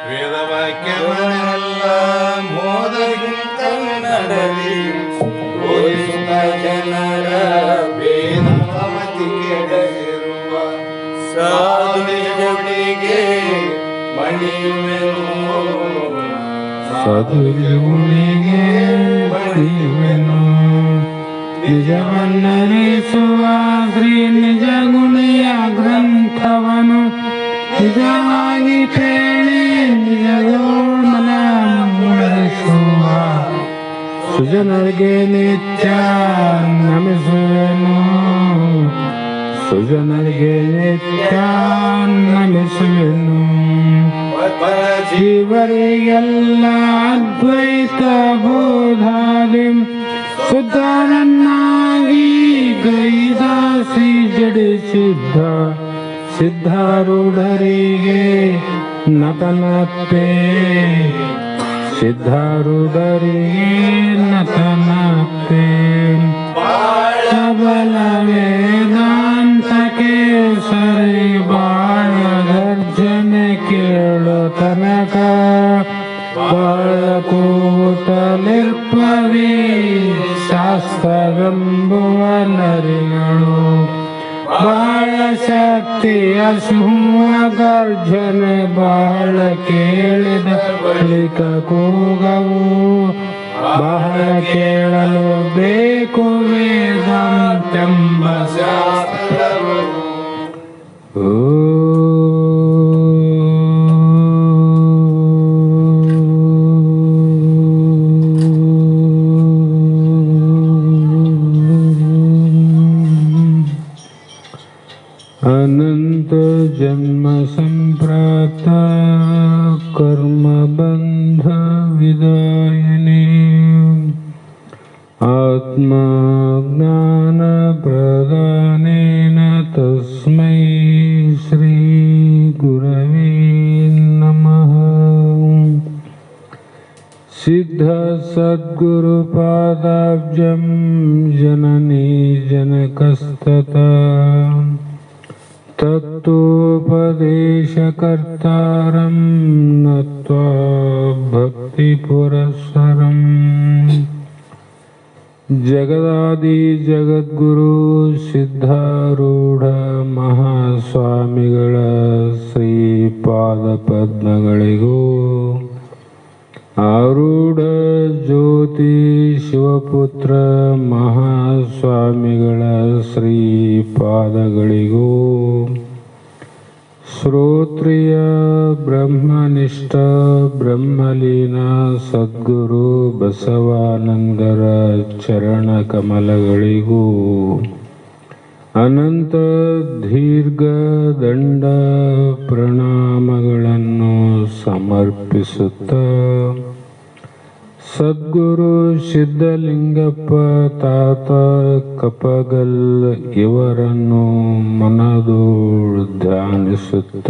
ವೇದವಾಕ್ಯವನ್ನೆಲ್ಲ ಮೋದಗಿ ಕನ್ನಡಲಿ ಬೋಧಿಸುತ್ತ ಜನರ ವೇದಮತಿ ಕೆಡಲಿರುವ ಸಾಧುಗಳಿಗೆ ಮಣಿಯುವೆನು ಸಾಧುಗಳಿಗೆ ಮಣಿಯುವೆನು ನಿಜವನ್ನರಿಸುವ ಶ್ರೀ ನಿಜ ಗುಣಿಯ ಗ್ರಂಥವನು ನಿಜವಾಗಿ ಕೇಳಿ ನಿಜಗೋಣ ಮೂಡಿಸುವ ಸುಜನರಿಗೆ ನಿತ್ಯ ನಮಿಸುವೆನು ಸುಜನರಿಗೆ ನಿತ್ಯ ನಮಿಸುವೆನು ಜೀವರಿಗೆಲ್ಲ ಅದ್ವೈತ ಬೋಧಾದಿ ಸುಧಾರನ್ನಾಗಿ ಗೈದಾಸಿ ಜಡಿಸಿದ್ದ ಸಿದ್ಧಾರೂಢರಿಗೆ ನತನಪ್ಪೆ ಸಿದ್ಧಾರೂಢರಿಗೆ ನತನಪ್ಪೆ ಬಲ ವೇದಾಂತಕ್ಕೆ ಸರಿ ಬಾಳ ಗರ್ಜನೆ ಕೇಳೋ ತನಕ ಬಾಳ ಕೂಟಲಿರ್ಪವಿ ಶಾಸ್ತ್ರವೆಂಬುವ ನರಿಗಳು ಬಾಳ ಶಕ್ತಿಯ ಸಿಂಹ ಗರ್ಜನೆ ಬಾಳ ಕೇಳಿದ ಬಳಿಕ ಕೂಗವು ಬಹಳ ಕೇಳಲು ಬೇಕು ವೇದಾಂತೆಂಬ ಶಾಸ್ತ್ರವು. अनंत जन्म संप्राप्त कर्म बंध विदायिनी आत्मा ज्ञान प्रदानेन तस्मै श्री गुरवे नमः. सिद्ध सद्गुरु पादाब्जं जननी जनकस्तता तत्वोपदेशकर्तारं नत्वा भक्तिपुरस्सरं जगदादि जगद्गुरु सिद्धारूಢ ಮಹಾಸ್ವಾಮಿಗಳ ಶ್ರೀಪಾದ ಪದ್ಮಗಳಿಗೂ ಆರೂಢ ಜ್ಯೋತಿ ಶಿವಪುತ್ರ ಮಹಾಸ್ವಾಮಿಗಳ ಶ್ರೀಪಾದಗಳಿಗೂ ಶ್ರೋತ್ರಿಯ ಬ್ರಹ್ಮನಿಷ್ಠ ಬ್ರಹ್ಮಲೀನ ಸದ್ಗುರು ಬಸವಾನಂದರ ಚರಣ ಕಮಲಗಳಿಗೂ ಅನಂತ ದೀರ್ಘ ದಂಡ ಪ್ರಣಾಮಗಳನ್ನು ಸಮರ್ಪಿಸುತ್ತ ಸದ್ಗುರು ಸಿದ್ಧಲಿಂಗಪ್ಪ ತಾತ ಕಪಗಲ್ ಇವರನ್ನು ಮನದೋಳು ಧ್ಯಾನಿಸುತ್ತ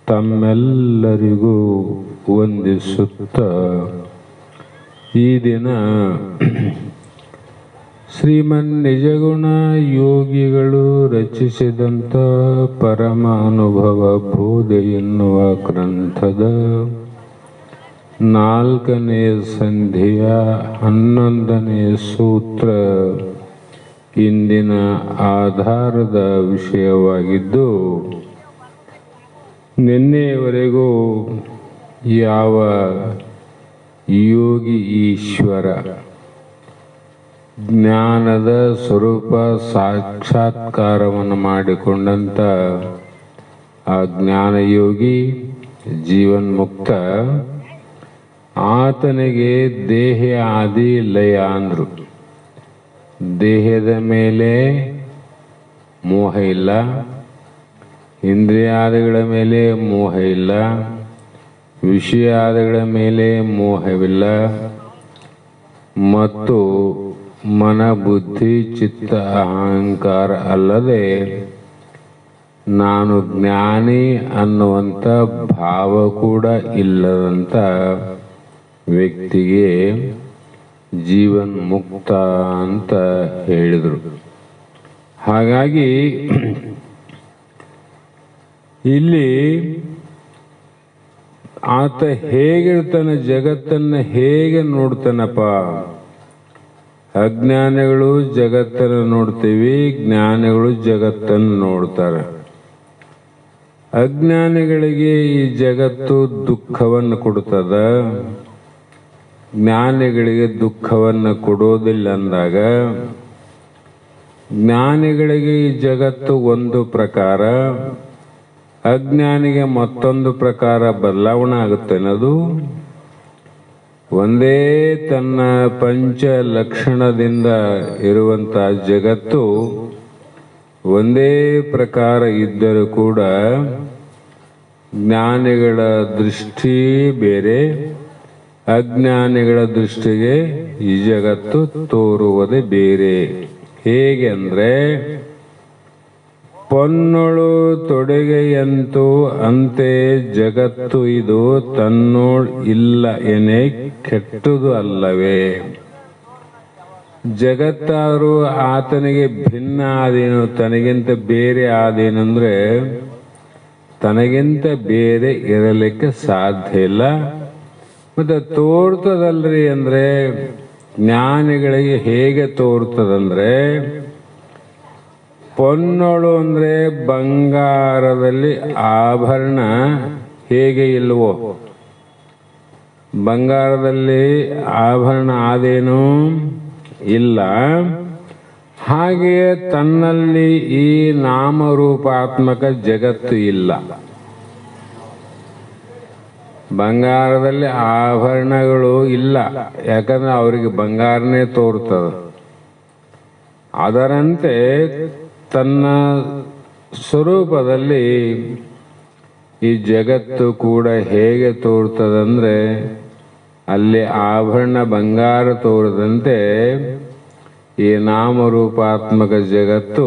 ತಮ್ಮೆಲ್ಲರಿಗೂ ವಂದಿಸುತ್ತ ಈ ದಿನ ಶ್ರೀಮನ್ ನಿಜಗುಣ ಯೋಗಿಗಳು ರಚಿಸಿದಂಥ ಪರಮಾನುಭವ ಬೋಧೆ ಎನ್ನುವ ಗ್ರಂಥದ 4ನೇ ಸಂಧಿಯ 11ನೇ ಸೂತ್ರ ಇಂದಿನ ಆಧಾರದ ವಿಷಯವಾಗಿದ್ದು, ನಿನ್ನೆಯವರೆಗೂ ಯಾವ ಯೋಗಿ ಈಶ್ವರ ಜ್ಞಾನದ ಸ್ವರೂಪ ಸಾಕ್ಷಾತ್ಕಾರವನ್ನು ಮಾಡಿಕೊಂಡಂಥ ಆ ಜ್ಞಾನಯೋಗಿ ಜೀವನ್ಮುಕ್ತ, ಆತನಿಗೆ ದೇಹ ಆದಿ ಲಯ ಅಂದರು. ದೇಹದ ಮೇಲೆ ಮೋಹ ಇಲ್ಲ, ಇಂದ್ರಿಯಾದಿಗಳ ಮೇಲೆ ಮೋಹ ಇಲ್ಲ, ವಿಷಯಾದಿಗಳ ಮೇಲೆ ಮೋಹವಿಲ್ಲ, ಮತ್ತು ಮನ ಬುದ್ಧಿ ಚಿತ್ತ ಅಹಂಕಾರ ಅಲ್ಲದೆ ನಾನು ಜ್ಞಾನಿ ಅನ್ನುವಂಥ ಭಾವ ಕೂಡ ಇಲ್ಲದಂಥ ವ್ಯಕ್ತಿಗೆ ಜೀವನ್ ಮುಕ್ತ ಅಂತ ಹೇಳಿದರು. ಹಾಗಾಗಿ ಇಲ್ಲಿ ಆತ ಹೇಗಿರ್ತಾನೆ, ಜಗತ್ತನ್ನು ಹೇಗೆ ನೋಡ್ತಾನಪ್ಪ? ಅಜ್ಞಾನಿಗಳು ಜಗತ್ತನ್ನು ನೋಡ್ತೀವಿ, ಜ್ಞಾನಿಗಳು ಜಗತ್ತನ್ನು ನೋಡ್ತಾರೆ. ಅಜ್ಞಾನಿಗಳಿಗೆ ಈ ಜಗತ್ತು ದುಃಖವನ್ನು ಕೊಡುತ್ತದ, ಜ್ಞಾನಿಗಳಿಗೆ ದುಃಖವನ್ನು ಕೊಡೋದಿಲ್ಲ ಅಂದಾಗ ಜ್ಞಾನಿಗಳಿಗೆ ಈ ಜಗತ್ತು ಒಂದು ಪ್ರಕಾರ, ಅಜ್ಞಾನಿಗೆ ಮತ್ತೊಂದು ಪ್ರಕಾರ ಬದಲಾವಣೆ ಆಗುತ್ತೆ. ಅನ್ನೋದು ಒಂದೇ ತನ್ನ ಪಂಚ ಲಕ್ಷಣದಿಂದ ಇರುವಂತ ಜಗತ್ತು ಒಂದೇ ಪ್ರಕಾರ ಇದ್ದರೂ ಕೂಡ ಜ್ಞಾನಿಗಳ ದೃಷ್ಟಿ ಬೇರೆ, ಅಜ್ಞಾನಿಗಳ ದೃಷ್ಟಿಗೆ ಈ ಜಗತ್ತು ತೋರುವುದೇ ಬೇರೆ. ಹೇಗೆ ಅಂದ್ರೆ, ಪೊನ್ನೊಳು ತೊಡೆಗೆಯಂತೂ ಅಂತೆ ಜಗತ್ತು ಇದು ತನ್ನೋಳ್ ಇಲ್ಲ ಎನೆ ಕೆಟ್ಟದು ಅಲ್ಲವೇ. ಜಗತ್ತಾದರೂ ಆತನಿಗೆ ಭಿನ್ನ ಆದೇನು, ತನಗಿಂತ ಬೇರೆ ಆದೇನಂದ್ರೆ ತನಗಿಂತ ಬೇರೆ ಇರಲಿಕ್ಕೆ ಸಾಧ್ಯ ಇಲ್ಲ. ಮತ್ತೆ ತೋರ್ತದಲ್ರಿ ಅಂದ್ರೆ ಜ್ಞಾನಿಗಳಿಗೆ ಹೇಗೆ ತೋರ್ತದಂದ್ರೆ, ಪೊನ್ನೊಳು ಅಂದ್ರೆ ಬಂಗಾರದಲ್ಲಿ ಆಭರಣ ಹೇಗೆ ಇಲ್ವೋ, ಬಂಗಾರದಲ್ಲಿ ಆಭರಣ ಆದೇನೂ ಇಲ್ಲ, ಹಾಗೆಯೇ ತನ್ನಲ್ಲಿ ಈ ನಾಮರೂಪಾತ್ಮಕ ಜಗತ್ತು ಇಲ್ಲ. ಬಂಗಾರದಲ್ಲಿ ಆಭರಣಗಳು ಇಲ್ಲ, ಯಾಕಂದ್ರೆ ಅವರಿಗೆ ಬಂಗಾರನೇ ತೋರ್ತದ. ಅದರಂತೆ ತನ್ನ ಸ್ವರೂಪದಲ್ಲಿ ಈ ಜಗತ್ತು ಕೂಡ ಹೇಗೆ ತೋರ್ತದಂದ್ರೆ, ಅಲ್ಲಿ ಆಭರಣ ಬಂಗಾರ ತೋರದಂತೆ ಈ ನಾಮರೂಪಾತ್ಮಕ ಜಗತ್ತು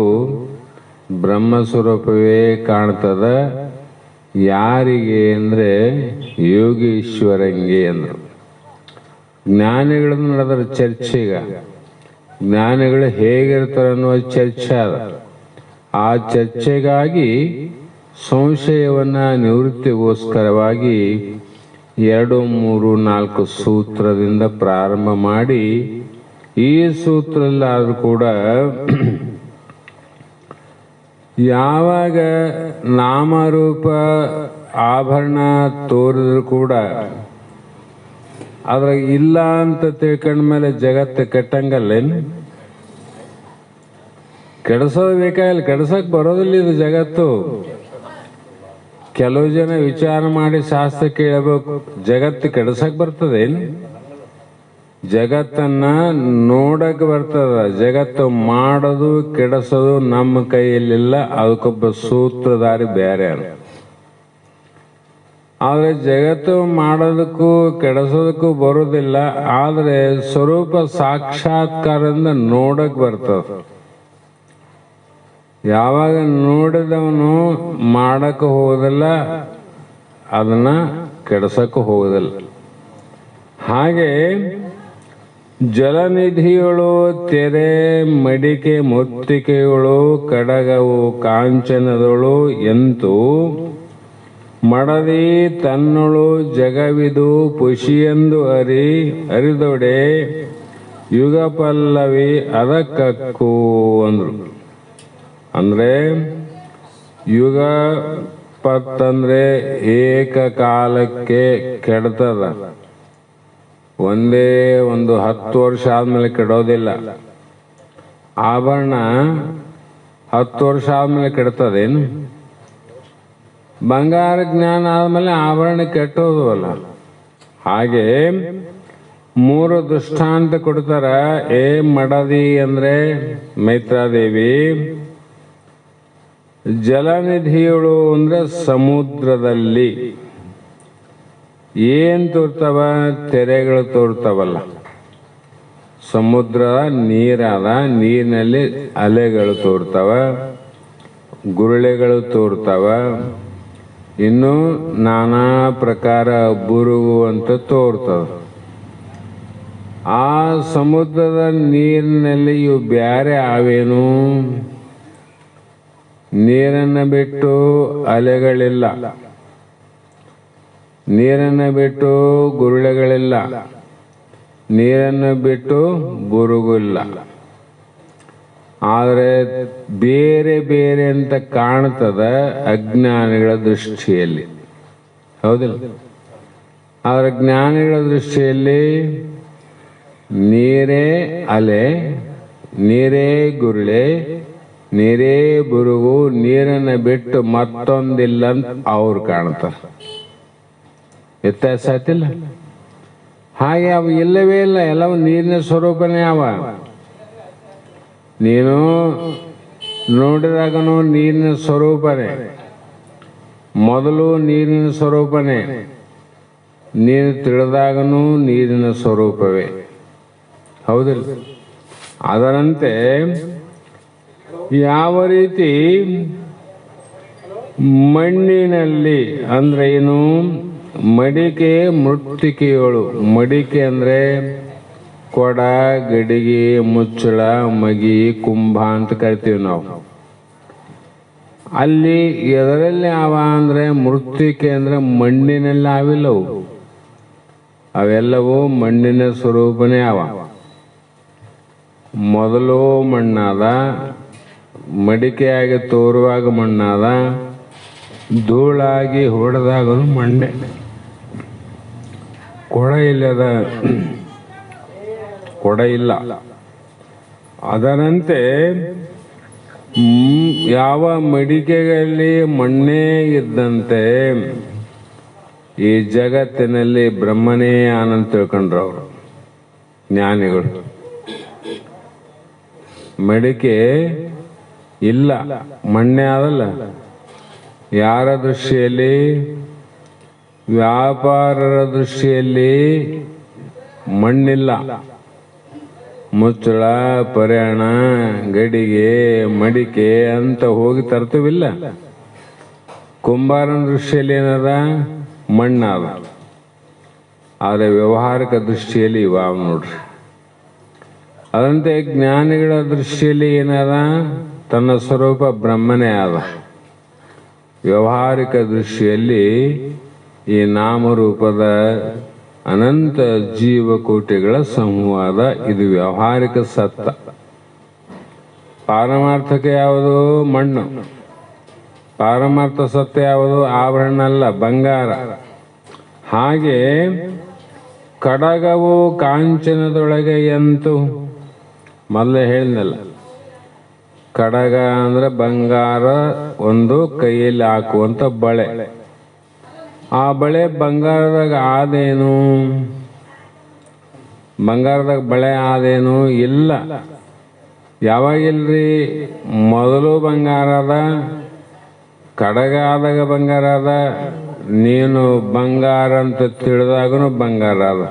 ಬ್ರಹ್ಮಸ್ವರೂಪವೇ ಕಾಣ್ತದ. ಯಾರಿಗೆ ಅಂದ್ರೆ ಯೋಗೀಶ್ವರಂಗೆ ಅಂದರು. ಜ್ಞಾನಿಗಳನ್ನು ನಡೆದ್ರ ಚರ್ಚೆಗ, ಜ್ಞಾನಿಗಳು ಹೇಗಿರ್ತಾರೆ ಅನ್ನುವ ಚರ್ಚೆ ಅದ. ಆ ಚರ್ಚೆಗಾಗಿ ಸಂಶಯವನ್ನ ನಿವೃತ್ತಿಗೋಸ್ಕರವಾಗಿ 2, 3, 4 ಸೂತ್ರದಿಂದ ಪ್ರಾರಂಭ ಮಾಡಿ, ಈ ಸೂತ್ರದಲ್ಲಾದ್ರೂ ಕೂಡ ಯಾವಾಗ ನಾಮರೂಪ ಆಭರಣ ತೋರಿದ್ರು ಕೂಡ ಅದ್ರಾಗ ಇಲ್ಲ ಅಂತ ತಿಳ್ಕೊಂಡ್ಮೇಲೆ ಜಗತ್ತು ಕೆಟ್ಟಂಗಲ್ಲೇನು? ಕೆಡಿಸೋದು ಬೇಕಾಗಿಲ್ಲ, ಕೆಡ್ಸಕ್ ಬರೋದಿಲ್ಲ ಇದು ಜಗತ್ತು. ಕೆಲವು ಜನ ವಿಚಾರ ಮಾಡಿ ಶಾಸ್ತ್ರ ಕೇಳಬೇಕು, ಜಗತ್ತು ಕೆಡ್ಸಕ್ ಬರ್ತದೇನು? ಜಗತ್ತನ್ನ ನೋಡಕ್ ಬರ್ತದ. ಜಗತ್ತು ಮಾಡೋದು ಕೆಡಿಸೋದು ನಮ್ಮ ಕೈಯಲ್ಲಿಲ್ಲ, ಅದಕ್ಕೊಬ್ಬ ಸೂತ್ರಧಾರಿ ಬೇರೆ. ಆದ್ರೆ ಜಗತ್ತು ಮಾಡೋದಕ್ಕೂ ಕೆಡಿಸೋದಕ್ಕೂ ಬರೋದಿಲ್ಲ, ಆದ್ರೆ ಸ್ವರೂಪ ಸಾಕ್ಷಾತ್ಕಾರದಿಂದ ನೋಡಕ್ ಬರ್ತದ. ಯಾವಾಗ ನೋಡಿದವನು ಮಾಡಕ್ಕೆ ಹೋಗೋದಿಲ್ಲ, ಅದನ್ನ ಕೆಡಿಸಕ್ಕೆ ಹೋಗೋದಿಲ್ಲ. ಹಾಗೆ ಜಲನಿಧಿಗಳು, ತೆರೆ, ಮಡಿಕೆ, ಮುತ್ತಿಕೆಗಳು, ಕಡಗವು, ಕಾಂಚನದಳು ಎಂತೂ ಮಡದಿ ತನ್ನೊಳು ಜಗವಿದು ಪುಷಿಯೆಂದು ಅರಿದೊಡೆ ಯುಗ ಪಲ್ಲವಿ ಅದಕ್ಕೂ ಅಂದ್ರು. ಅಂದ್ರೆ ಯುಗ ಪತ್ತಂದ್ರೆ ಏಕಕಾಲಕ್ಕೆ ಕೆಡ್ತದ. ಒಂದೇ ಒಂದು 10 ವರ್ಷ ಆದ್ಮೇಲೆ ಕೆಡೋದಿಲ್ಲ. ಆಭರಣ 10 ವರ್ಷ ಆದ್ಮೇಲೆ ಕೆಡ್ತದೇನು? ಬಂಗಾರ ಜ್ಞಾನ ಆದ್ಮೇಲೆ ಆಭರಣ ಕೆಟ್ಟೋದು ಅಲ್ಲ. ಹಾಗೆ 3 ದೃಷ್ಟಾಂತ ಕೊಡ್ತಾರ. ಮಡದಿ ಅಂದ್ರೆ ಮೈತ್ರಾದೇವಿ, ಜಲನಿಧಿಗಳು ಅಂದ್ರೆ ಸಮುದ್ರದಲ್ಲಿ ಏನ್ ತೋರ್ತವ? ತೆರೆಗಳು ತೋರ್ತವಲ್ಲ. ಸಮುದ್ರ ನೀರಾದ, ನೀರಿನಲ್ಲಿ ಅಲೆಗಳು ತೋರ್ತವ, ಗುರುಳೆಗಳು ತೋರ್ತವ, ಇನ್ನು ನಾನಾ ಪ್ರಕಾರ ಬುರುಗು ಅಂತ ತೋರ್ತವ. ಆ ಸಮುದ್ರದ ನೀರಿನಲ್ಲಿ ಇವು ಬ್ಯಾರೆ ಆವೇನು? ನೀರನ್ನು ಬಿಟ್ಟು ಅಲೆಗಳಿಲ್ಲ. ನೀರನ್ನು ಬಿಟ್ಟು ಗುರುಳೆಗಳಿಲ್ಲ, ನೀರನ್ನು ಬಿಟ್ಟು ಬುರುಗಿಲ್ಲ. ಆದರೆ ಬೇರೆ ಬೇರೆ ಅಂತ ಕಾಣ್ತದ ಅಜ್ಞಾನಿಗಳ ದೃಷ್ಟಿಯಲ್ಲಿ, ಹೌದಿಲ್ಲ? ಆದರೆ ಜ್ಞಾನಿಗಳ ದೃಷ್ಟಿಯಲ್ಲಿ ನೀರೇ ಅಲೆ, ನೀರೇ ಗುರುಳೆ, ನೀರೇ ಬುರುಗು, ನೀರನ್ನು ಬಿಟ್ಟು ಮತ್ತೊಂದಿಲ್ಲ ಅಂತ ಅವ್ರು ಕಾಣ್ತಾರೆ. ವ್ಯತ್ಯಾಸ ಆಯ್ತಿಲ್ಲ? ಹಾಗೆ ಅವು ಇಲ್ಲವೇ ಇಲ್ಲ, ಎಲ್ಲವೂ ನೀರಿನ ಸ್ವರೂಪನೇ ಅವ. ನೀನು ನೋಡಿದಾಗನೂ ನೀರಿನ ಸ್ವರೂಪನೇ, ಮೊದಲು ನೀರಿನ ಸ್ವರೂಪನೇ, ನೀನು ತಿಳಿದಾಗನೂ ನೀರಿನ ಸ್ವರೂಪವೇ, ಹೌದಿಲ್ಲ? ಅದರಂತೆ ಯಾವ ರೀತಿ ಮಣ್ಣಿನಲ್ಲಿ ಅಂದ್ರೆ ಏನು, ಮಡಿಕೆ ಮೃತ್ತಿಕೆಯಳು, ಮಡಿಕೆ ಅಂದ್ರೆ ಕೊಡ, ಗಡಿಗೆ, ಮುಚ್ಚಳ, ಮಗಿ, ಕುಂಭ ಅಂತ ಕರಿತೀವಿ ನಾವು. ಅಲ್ಲಿ ಎದರಲ್ಲಿ ಅವ ಅಂದ್ರೆ ಮೃತ್ತಿಕೆ ಅಂದ್ರೆ ಮಣ್ಣಿನಲ್ಲಿ ಅವಿಲ್ಲವು, ಅವೆಲ್ಲವೂ ಮಣ್ಣಿನ ಸ್ವರೂಪನೇ ಅವ. ಮೊದಲು ಮಣ್ಣಾದ, ಮಡಿಕೆಯಾಗಿ ತೋರುವಾಗ ಮಣ್ಣಾದ, ಧೂಳಾಗಿ ಹೊಡೆದಾಗಲೂ ಮಣ್ಣೆ. ಕೊಡ ಇಲ್ಲದ, ಕೊಡ ಇಲ್ಲ. ಅದರಂತೆ ಯಾವ ಮಡಿಕೆಗಳಲ್ಲಿ ಮಣ್ಣೇ ಇದ್ದಂತೆ ಈ ಜಗತ್ತಿನಲ್ಲಿ ಬ್ರಹ್ಮನೇ ಆನಂದ ತಿಳ್ಕೊಂಡ್ರು ಅವರು ಜ್ಞಾನಿಗಳು. ಮಡಿಕೆ ಇಲ್ಲ, ಮಣ್ಣೆ ಆದಲ್ಲ. ಯಾರ ದೃಷ್ಟಿಯಲ್ಲಿ? ವ್ಯಾಪಾರರ ದೃಷ್ಟಿಯಲ್ಲಿ ಮಣ್ಣಿಲ್ಲ. ಮುಚ್ಚಳ, ಪರ್ಯಾಣ, ಗಡಿಗೆ, ಮಡಿಕೆ ಅಂತ ಹೋಗಿ ತರ್ತೀವಿಲ್ಲ. ಕುಂಬಾರನ ದೃಷ್ಟಿಯಲ್ಲಿ ಏನದ? ಮಣ್ಣಾದ. ಆದರೆ ವ್ಯವಹಾರಿಕ ದೃಷ್ಟಿಯಲ್ಲಿ ಇವಾವ ನೋಡ್ರಿ. ಅದಂತೆ ಜ್ಞಾನಿಗಳ ದೃಷ್ಟಿಯಲ್ಲಿ ಏನದ? ತನ್ನ ಸ್ವರೂಪ ಬ್ರಹ್ಮನೇ ಆದ. ವ್ಯವಹಾರಿಕ ದೃಷ್ಟಿಯಲ್ಲಿ ಈ ನಾಮರೂಪದ ಅನಂತ ಜೀವಕೋಟಿಗಳ ಸಂವಾದ, ಇದು ವ್ಯವಹಾರಿಕ ಸತ್ತ. ಪಾರಮಾರ್ಥಕ ಯಾವುದು? ಮಣ್ಣು. ಪಾರಮಾರ್ಥ ಸತ್ಯ ಯಾವುದು? ಆಭರಣ ಅಲ್ಲ, ಬಂಗಾರ. ಹಾಗೆ ಕಡಗವು ಕಾಂಚನದೊಳಗೆ ಎಂತು, ಮೊದಲೇ ಹೇಳಿದ್ನಲ್ಲ, ಕಡಗ ಅಂದ್ರೆ ಬಂಗಾರ, ಒಂದು ಕೈಯಲ್ಲಿ ಹಾಕುವಂತ ಬಳೆ. ಆ ಬಳೆ ಬಂಗಾರದಾಗ ಆದೇನು? ಬಂಗಾರದಾಗ ಬಳೆ ಆದೇನು? ಇಲ್ಲ. ಯಾವಾಗಿಲ್ರಿ? ಮೊದಲು ಬಂಗಾರದ, ಕಡಗ ಆದಾಗ ಬಂಗಾರ ಅದ, ನೀನು ಬಂಗಾರ ಅಂತ ತಿಳಿದಾಗನು ಬಂಗಾರ ಅದ.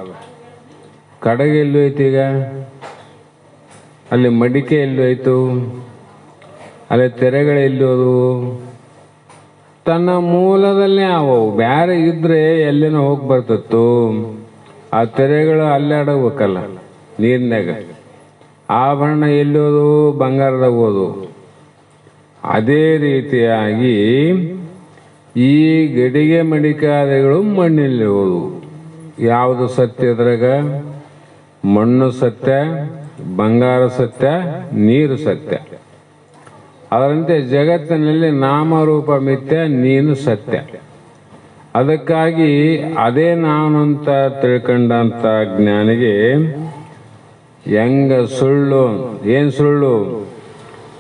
ಕಡಗ ಎಲ್ಲೂ ಐತಿ ಈಗ? ಅಲ್ಲಿ ಮಡಿಕೆ ಎಲ್ಲೂ ಆಯ್ತು? ಅಲ್ಲಿ ತೆರೆಗಳು ಎಲ್ಲೋದು? ತನ್ನ ಮೂಲದಲ್ಲೇ ಅವವು. ಬ್ಯಾರೆ ಇದ್ರೆ ಎಲ್ಲಿನ ಹೋಗಿ ಬರ್ತಿತ್ತು. ಆ ತೆರೆಗಳು ಅಲ್ಲಾಡಬೇಕಲ್ಲ ನೀರಿನಾಗ. ಆಭರಣ ಎಲ್ಲೋದು? ಬಂಗಾರದಾಗ ಹೋದು. ಅದೇ ರೀತಿಯಾಗಿ ಈ ಗಡಿಗೆ ಮಡಿಕಾದಿಗಳು ಮಣ್ಣಲ್ಲಿ ಹೋದು. ಯಾವುದು ಸತ್ಯದ್ರಾಗ? ಮಣ್ಣು ಸತ್ಯ, ಬಂಗಾರ ಸತ್ಯ, ನೀರು ಸತ್ಯ. ಅದರಂತೆ ಜಗತ್ತಿನಲ್ಲಿ ನಾಮರೂಪ ಮಿಥ್ಯ, ನೀನು ಸತ್ಯ. ಅದಕ್ಕಾಗಿ ಅದೇ ನಾನು ಅಂತ ತಿಳ್ಕೊಂಡಂತ ಜ್ಞಾನಿಗೆ ಹೆಂಗ ಸುಳ್ಳು? ಏನ್ ಸುಳ್ಳು?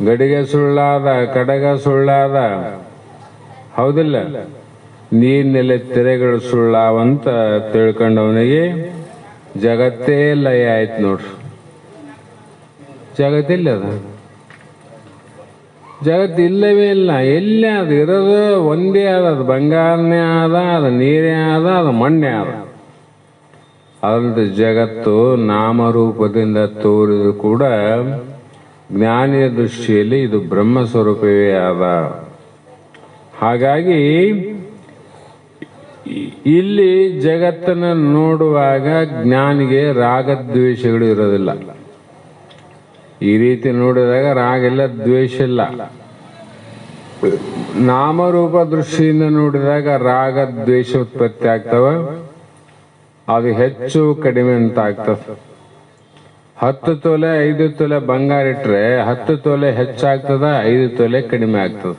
ಗಡಿಗೆ ಸುಳ್ಳಾದ, ಕಡಗ ಸುಳ್ಳಾದ, ಹೌದಿಲ್ಲ? ನೀರಿನಲ್ಲಿ ತೆರೆಗಳು ಸುಳ್ಳಾವಂತ ತಿಳ್ಕೊಂಡವನಿಗೆ ಜಗತ್ತೇ ಲಯ ಆಯ್ತು ನೋಡ್ರಿ. ಜಗತ್ತಿಲ್ಲ, ಅದ ಜಗತ್ತು ಇಲ್ಲವೇ ಇಲ್ಲ. ಎಲ್ಲಿ ಅದು ಇರೋದು? ಒಂದೇ ಆದ. ಅದು ಬಂಗಾರನೇ ಆದ, ಅದು ನೀರೇ ಆದ, ಅದು ಮಣ್ಣೇ ಆದ. ಅದಂತೆ ಜಗತ್ತು ನಾಮರೂಪದಿಂದ ತೋರಿದು ಕೂಡ ಜ್ಞಾನಿಯ ದೃಷ್ಟಿಯಲ್ಲಿ ಇದು ಬ್ರಹ್ಮ ಸ್ವರೂಪವೇ ಆದ. ಹಾಗಾಗಿ ಇಲ್ಲಿ ಜಗತ್ತನ್ನು ನೋಡುವಾಗ ಜ್ಞಾನಿಗೆ ರಾಗದ್ವೇಷಗಳು ಇರೋದಿಲ್ಲ. ಈ ರೀತಿ ನೋಡಿದಾಗ ರಾಗ ಇಲ್ಲ, ದ್ವೇಷ ಇಲ್ಲ. ನಾಮರೂಪ ದೃಷ್ಟಿಯಿಂದ ನೋಡಿದಾಗ ರಾಗ ದ್ವೇಷ ಉತ್ಪತ್ತಿ ಆಗ್ತವ. ಅದು ಹೆಚ್ಚು ಕಡಿಮೆ ಅಂತ ಆಗ್ತದೆ. 10 ತೊಲೆ 5 ತೊಲೆ ಬಂಗಾರ ಇಟ್ರೆ 10 ತೊಲೆ ಹೆಚ್ಚಾಗ್ತದ, 5 ತೊಲೆ ಕಡಿಮೆ ಆಗ್ತದ.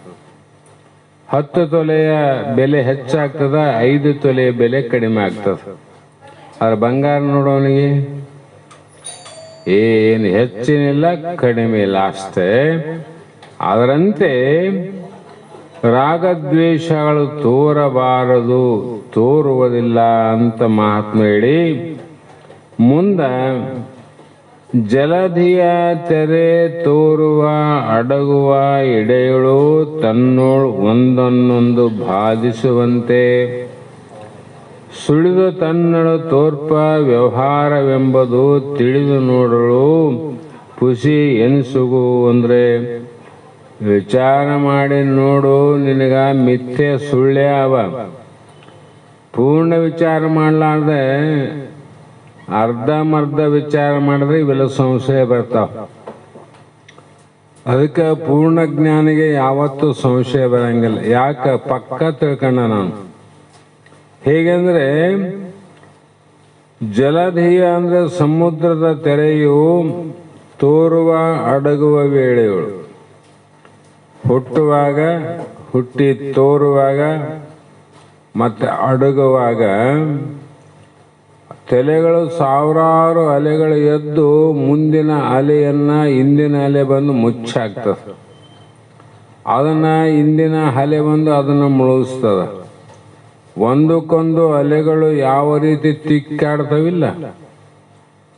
10 ತೊಲೆಯ ಬೆಲೆ ಹೆಚ್ಚಾಗ್ತದ, 5 ತೊಲೆಯ ಬೆಲೆ ಕಡಿಮೆ ಆಗ್ತದ. ಆದ್ರೆ ಬಂಗಾರ ನೋಡೋನಿಗೆ ಏನು ಹೆಚ್ಚಿನಿಲ್ಲ, ಕಡಿಮೆ ಇಲ್ಲ, ಅಷ್ಟೇ. ಅದರಂತೆ ರಾಗದ್ವೇಷಗಳು ತೋರಬಾರದು, ತೋರುವುದಿಲ್ಲ ಅಂತ ಮಹಾತ್ಮ ಹೇಳಿ ಮುಂದ ಜಲಧಿಯ ತೆರೆ ತೋರುವ ಅಡಗುವ ಎಡೆಯಳು ತನ್ನೋಳು ಒಂದನ್ನೊಂದು ಬಾಧಿಸುವಂತೆ ಸುಳಿದು ತನ್ನಳು ತೋರ್ಪ ವ್ಯವಹಾರವೆಂಬುದು ತಿಳಿದು ನೋಡಲು ಪುಸಿ ಎನಿಸುಗು. ಅಂದ್ರೆ ವಿಚಾರ ಮಾಡಿ ನೋಡು, ನಿನಗ ಮಿಥ್ಯೆ ಸುಳ್ಳೆ ಅವ. ಪೂರ್ಣ ವಿಚಾರ ಮಾಡಲಾರ್ದೆ ಅರ್ಧಮರ್ಧ ವಿಚಾರ ಮಾಡಿದ್ರೆ ಇವೆಲ್ಲ ಸಂಶಯ ಬರ್ತಾವ. ಅದಕ್ಕೆ ಪೂರ್ಣ ಜ್ಞಾನಿಗೆ ಯಾವತ್ತೂ ಸಂಶಯ ಬರಂಗಿಲ್ಲ. ಯಾಕೆ? ಪಕ್ಕ ತಿಳ್ಕೊಂಡ ನಾನು. ಹೇಗೆಂದ್ರೆ ಜಲಧಿಯ ಅಂದ್ರೆ ಸಮುದ್ರದ ತೆರೆಯು ತೋರುವ ಅಡಗುವ ವೇಳೆಗಳು. ಹುಟ್ಟುವಾಗ, ಹುಟ್ಟಿ ತೋರುವಾಗ ಮತ್ತೆ ಅಡಗುವಾಗ ತೆಲೆಗಳು ಸಾವಿರಾರು ಅಲೆಗಳು ಎದ್ದು ಮುಂದಿನ ಅಲೆಯನ್ನ ಹಿಂದಿನ ಅಲೆ ಬಂದು ಮುಚ್ಚಾಕ್ತದೆ. ಅದನ್ನ ಹಿಂದಿನ ಅಲೆ ಬಂದು ಅದನ್ನು ಮುಳುಗಿಸ್ತದ. ಒಂದಕ್ಕೊಂದು ಅಲೆಗಳು ಯಾವ ರೀತಿ ತಿಕ್ಕಾಡ್ತವಿಲ್ಲ,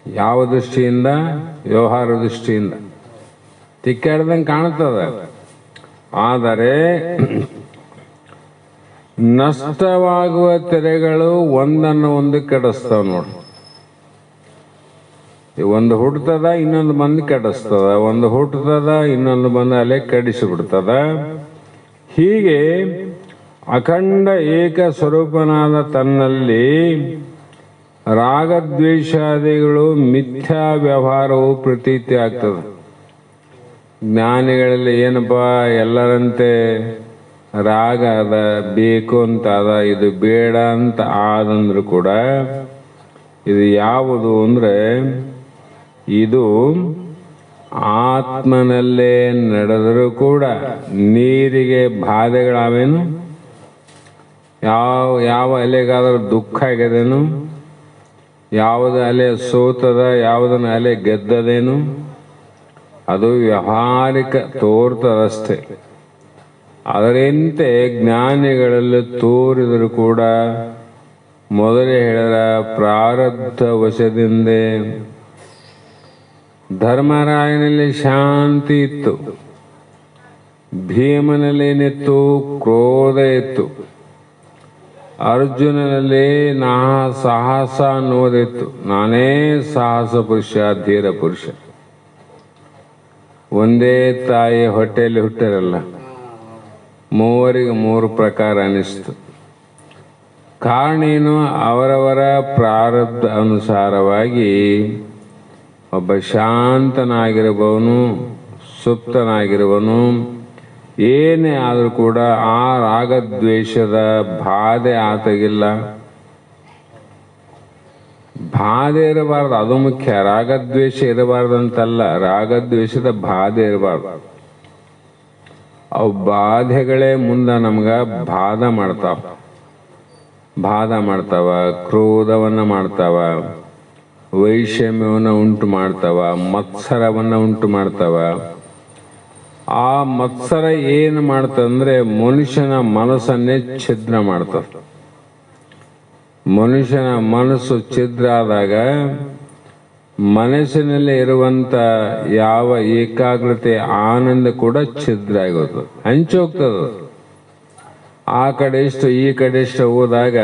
ಯಾವ ದೃಷ್ಟಿಯಿಂದ? ವ್ಯವಹಾರ ದೃಷ್ಟಿಯಿಂದ ತಿಕ್ಕಾಡ್ದಂಗೆ ಕಾಣ್ತದ. ಆದರೆ ನಷ್ಟವಾಗುವ ತೆರೆಗಳು ಒಂದನ್ನು ಒಂದು ಕೆಡಿಸ್ತಾವ ನೋಡಿ. ಒಂದು ಹುಟ್ಟುತ್ತದ, ಇನ್ನೊಂದು ಬಂದು ಕೆಡಿಸ್ತದ. ಒಂದು ಹುಟ್ಟುತ್ತದ, ಇನ್ನೊಂದು ಬಂದು ಅಲೆ ಕೆಡಿಸಿಬಿಡ್ತದ. ಹೀಗೆ ಅಖಂಡ ಏಕ ಸ್ವರೂಪನಾದ ತನ್ನಲ್ಲಿ ರಾಗದ್ವೇಷಾದಿಗಳು ಮಿಥ್ಯಾ ವ್ಯವಹಾರವು ಪ್ರತೀತಿ ಆಗ್ತದೆ. ಜ್ಞಾನಿಗಳಲ್ಲಿ ಏನಪ್ಪಾ, ಎಲ್ಲರಂತೆ ರಾಗ ಅದ, ಬೇಕು ಅಂತ ಅದ, ಇದು ಬೇಡ ಅಂತ ಆದಂದ್ರು ಕೂಡ ಇದು ಯಾವುದು ಅಂದ್ರೆ ಇದು ಆತ್ಮನಲ್ಲೇ ನಡೆದರೂ ಕೂಡ ನೀರಿಗೆ ಬಾಧೆಗಳಾವೇನು? ಯಾವ ಅಲೆಗಾದರೂ ದುಃಖ ಆಗ್ಯದೇನು? ಯಾವುದು ಅಲೆ ಸೋತದ, ಯಾವುದನ್ನ ಅಲೆ ಗೆದ್ದದೇನು? ಅದು ವ್ಯಾವಹಾರಿಕ ತೋರ್ತದಷ್ಟೇ. ಅದರಂತೆ ಜ್ಞಾನಿಗಳಲ್ಲಿ ತೋರಿದರೂ ಕೂಡ ಮೊದಲೇ ಹೇಳಿದ ಪ್ರಾರಬ್ಧ ವಶದಿಂದೇ. ಧರ್ಮರಾಯನಲ್ಲಿ ಶಾಂತಿ ಇತ್ತು, ಭೀಮನಲ್ಲೇನಿತ್ತು? ಕ್ರೋಧ ಇತ್ತು. ಅರ್ಜುನನಲ್ಲಿ ಸಾಹಸ ಅನ್ನೋದಿತ್ತು. ನಾನೇ ಸಾಹಸ ಪುರುಷ, ಧೀರ ಪುರುಷ. ಒಂದೇ ತಾಯಿ ಹೊಟ್ಟೆಯಲ್ಲಿ ಹುಟ್ಟಿರಲ್ಲ, ಮೂವರಿಗೆ 3 ಪ್ರಕಾರ ಅನಿಸ್ತು. ಕಾರಣ ಏನು? ಅವರವರ ಪ್ರಾರಬ್ಧ ಅನುಸಾರವಾಗಿ ಒಬ್ಬ ಶಾಂತನಾಗಿರುವವನು, ಸುಪ್ತನಾಗಿರುವನು, ಏನೇ ಆದರೂ ಕೂಡ ಆ ರಾಗದ್ವೇಷದ ಬಾಧೆ ಆತಗಿಲ್ಲ. ಬಾಧೆ ಇರಬಾರ್ದು, ಅದು ಮುಖ್ಯ. ರಾಗದ್ವೇಷ ಇರಬಾರ್ದಂತಲ್ಲ, ರಾಗದ್ವೇಷದ ಬಾಧೆ ಇರಬಾರ್ದು. ಅವು ಬಾಧೆಗಳೇ ಮುಂದೆ ನಮ್ಗ ಬಾಧ ಮಾಡ್ತಾವ, ಕ್ರೋಧವನ್ನ ಮಾಡ್ತಾವ, ವೈಷಮ್ಯವನ್ನ ಉಂಟು ಮಾಡ್ತಾವ, ಮತ್ಸರವನ್ನ ಉಂಟು ಮಾಡ್ತಾವ. ಆ ಮತ್ಸರ ಏನು ಮಾಡ್ತಂದ್ರೆ ಮನುಷ್ಯನ ಮನಸ್ಸನ್ನೇ ಛಿದ್ರ ಮಾಡ್ತದ. ಮನುಷ್ಯನ ಮನಸ್ಸು ಛಿದ್ರ ಆದಾಗ ಮನಸ್ಸಿನಲ್ಲಿ ಇರುವಂತ ಯಾವ ಏಕಾಗ್ರತೆ, ಆನಂದ ಕೂಡ ಛಿದ್ರ ಆಗೋದು, ಹಂಚೋಗ್ತದ. ಆ ಕಡೆ ಇಷ್ಟು ಈ ಕಡೆ ಇಷ್ಟು ಹೋದಾಗ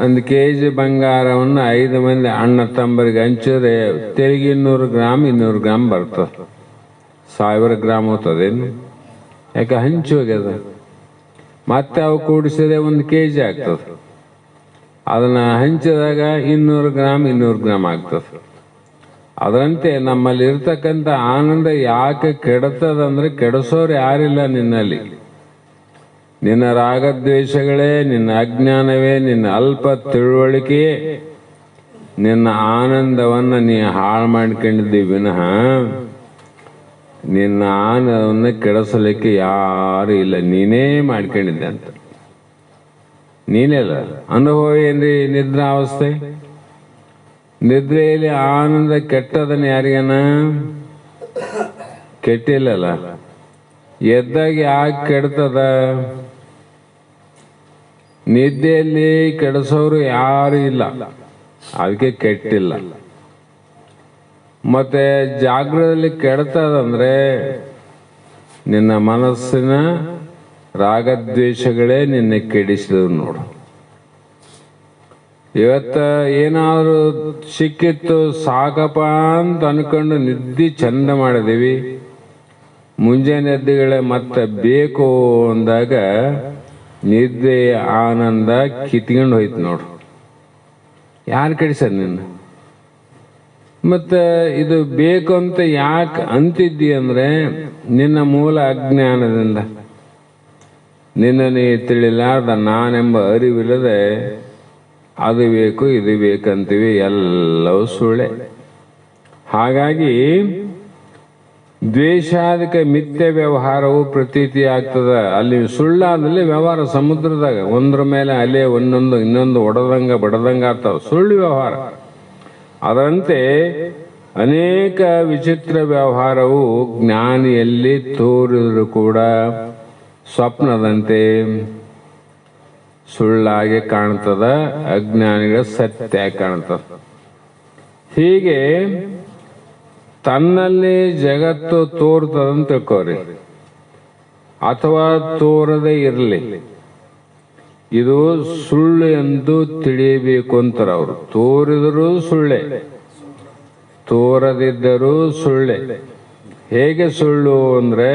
1 kg ಬಂಗಾರವನ್ನು 5 ಮಂದಿ ಅಣ್ಣ ತಮ್ಮರಿಗೆ ಹಂಚಿದ್ರೆ ತೆರಿಗೆ 200 ಗ್ರಾಮ್ 200 ಗ್ರಾಮ್ ಬರ್ತದೆ. 1000 ಗ್ರಾಮ್ ಹೋಗ್ತದೇನು? ಯಾಕೆ ಹಂಚಿ ಹೋಗ್ಯದ. ಮತ್ತೆ ಅವು ಕೂಡಿಸಿದ್ರೆ 1 kg ಆಗ್ತದೆ. ಅದನ್ನ ಹಂಚಿದಾಗ 200 ಗ್ರಾಮ್ 200 ಗ್ರಾಮ್ ಆಗ್ತದೆ. ಅದರಂತೆ ನಮ್ಮಲ್ಲಿ ಇರ್ತಕ್ಕಂಥ ಆನಂದ ಯಾಕೆ ಕೆಡುತ್ತದಂದ್ರೆ ಕೆಡಿಸೋರು ಯಾರಿಲ್ಲ ನಿನ್ನಲ್ಲಿ. ನಿನ್ನ ರಾಗದ್ವೇಷಗಳೇ, ನಿನ್ನ ಅಜ್ಞಾನವೇ, ನಿನ್ನ ಅಲ್ಪ ತಿಳುವಳಿಕೆಯೇ ನಿನ್ನ ಆನಂದವನ್ನು ನೀ ಹಾಳು ಮಾಡ್ಕೊಂಡಿದ್ದಿ ವಿನಃ ನಿನ್ನ ಆನಂದವನ್ನು ಕೆಡಿಸಲಿಕ್ಕೆ ಯಾರು ಇಲ್ಲ. ನೀನೇ ಮಾಡ್ಕೊಂಡಿದ್ದೆ ಅಂತ. ನೀನೆಲ್ಲ ಅನುಭವ ಏನ್ರಿ ನಿದ್ರಾವಸ್ಥೆ. ನಿದ್ರೆಯಲ್ಲಿ ಆನಂದ ಕೆಟ್ಟದನ್ನ ಯಾರಿಗನ ಕೆಟ್ಟಿಲ್ಲಲ್ಲ. ಎದ್ದಾಗ ಯಾಕೆ ಕೆಡ್ತದ? ನಿದ್ದೆಯಲ್ಲಿ ಕೆಡಿಸೋರು ಯಾರು ಇಲ್ಲ, ಅದಕ್ಕೆ ಕೆಟ್ಟಿಲ್ಲ. ಮತ್ತೆ ಜಾಗೃತದಲ್ಲಿ ಕೆಡ್ತದಂದ್ರೆ ನಿನ್ನ ಮನಸ್ಸಿನ ರಾಗದ್ವೇಷಗಳೇ ನಿನ್ನ ಕೆಡಿಸಿದವು ನೋಡು. ಇವತ್ತ ಏನಾದರೂ ಸಿಕ್ಕಿತ್ತು ಸಾಕಪ್ಪ ಅಂತ ಅನ್ಕೊಂಡು ನಿದ್ದೆ ಚಂದ ಮಾಡಿದೀವಿ. ಮುಂಜಾನೆ ಎದ್ದುಗಳೇ ಮತ್ತೆ ಬೇಕು ಅಂದಾಗ ನಿದ್ದೆ ಆನಂದ ಕಿತ್ಕೊಂಡು ಹೋಯ್ತು ನೋಡು. ಯಾರು ಕೆಡಿಸದ್ ನಿನ್ನ? ಮತ್ತೆ ಇದು ಬೇಕು ಅಂತ ಯಾಕೆ ಅಂತಿದ್ದಿ ಅಂದ್ರೆ ನಿನ್ನ ಮೂಲ ಅಜ್ಞಾನದಿಂದ. ನಿನ್ನ ನೀ ತಿಳಿಲಾರ್ದ ನಾನೆಂಬ ಅರಿವಿಲ್ಲದೆ ಅದು ಬೇಕು ಇದು ಬೇಕಂತೀವಿ, ಎಲ್ಲವೂ ಸುಳ್ಳೆ. ಹಾಗಾಗಿ ದ್ವೇಷಾದಿಕ ಮಿಥ್ಯ ವ್ಯವಹಾರವು ಪ್ರತೀತಿ ಆಗ್ತದ. ಅಲ್ಲಿ ಸುಳ್ಳಾದಲ್ಲಿ ವ್ಯವಹಾರ ಸಮುದ್ರದಾಗ ಒಂದ್ರ ಮೇಲೆ ಅಲೆ ಇನ್ನೊಂದು ಒಡದಂಗ ಬಡದಂಗ ಆಗ್ತಾವ, ಸುಳ್ಳು ವ್ಯವಹಾರ. ಅದರಂತೆ ಅನೇಕ ವಿಚಿತ್ರ ವ್ಯವಹಾರವು ಜ್ಞಾನಿಯಲ್ಲಿ ತೋರಿದರೂ ಕೂಡ ಸ್ವಪ್ನದಂತೆ ಸುಳ್ಳಾಗಿ ಕಾಣ್ತದ, ಅಜ್ಞಾನಿಗಳ ಸತ್ಯ ಕಾಣ್ತದ. ಹೀಗೆ ತನ್ನಲ್ಲಿ ಜಗತ್ತು ತೋರ್ತದಂತ ತಿಳ್ಕೋರಿ, ಅಥವಾ ತೋರದೇ ಇರಲಿ, ಇದು ಸುಳ್ಳು ಎಂದು ತಿಳಿಯಬೇಕು ಅಂತಾರೆ ಅವರು. ತೋರಿದರೂ ಸುಳ್ಳೆ, ತೋರದಿದ್ದರೂ ಸುಳ್ಳೆ. ಹೇಗೆ ಸುಳ್ಳು ಅಂದ್ರೆ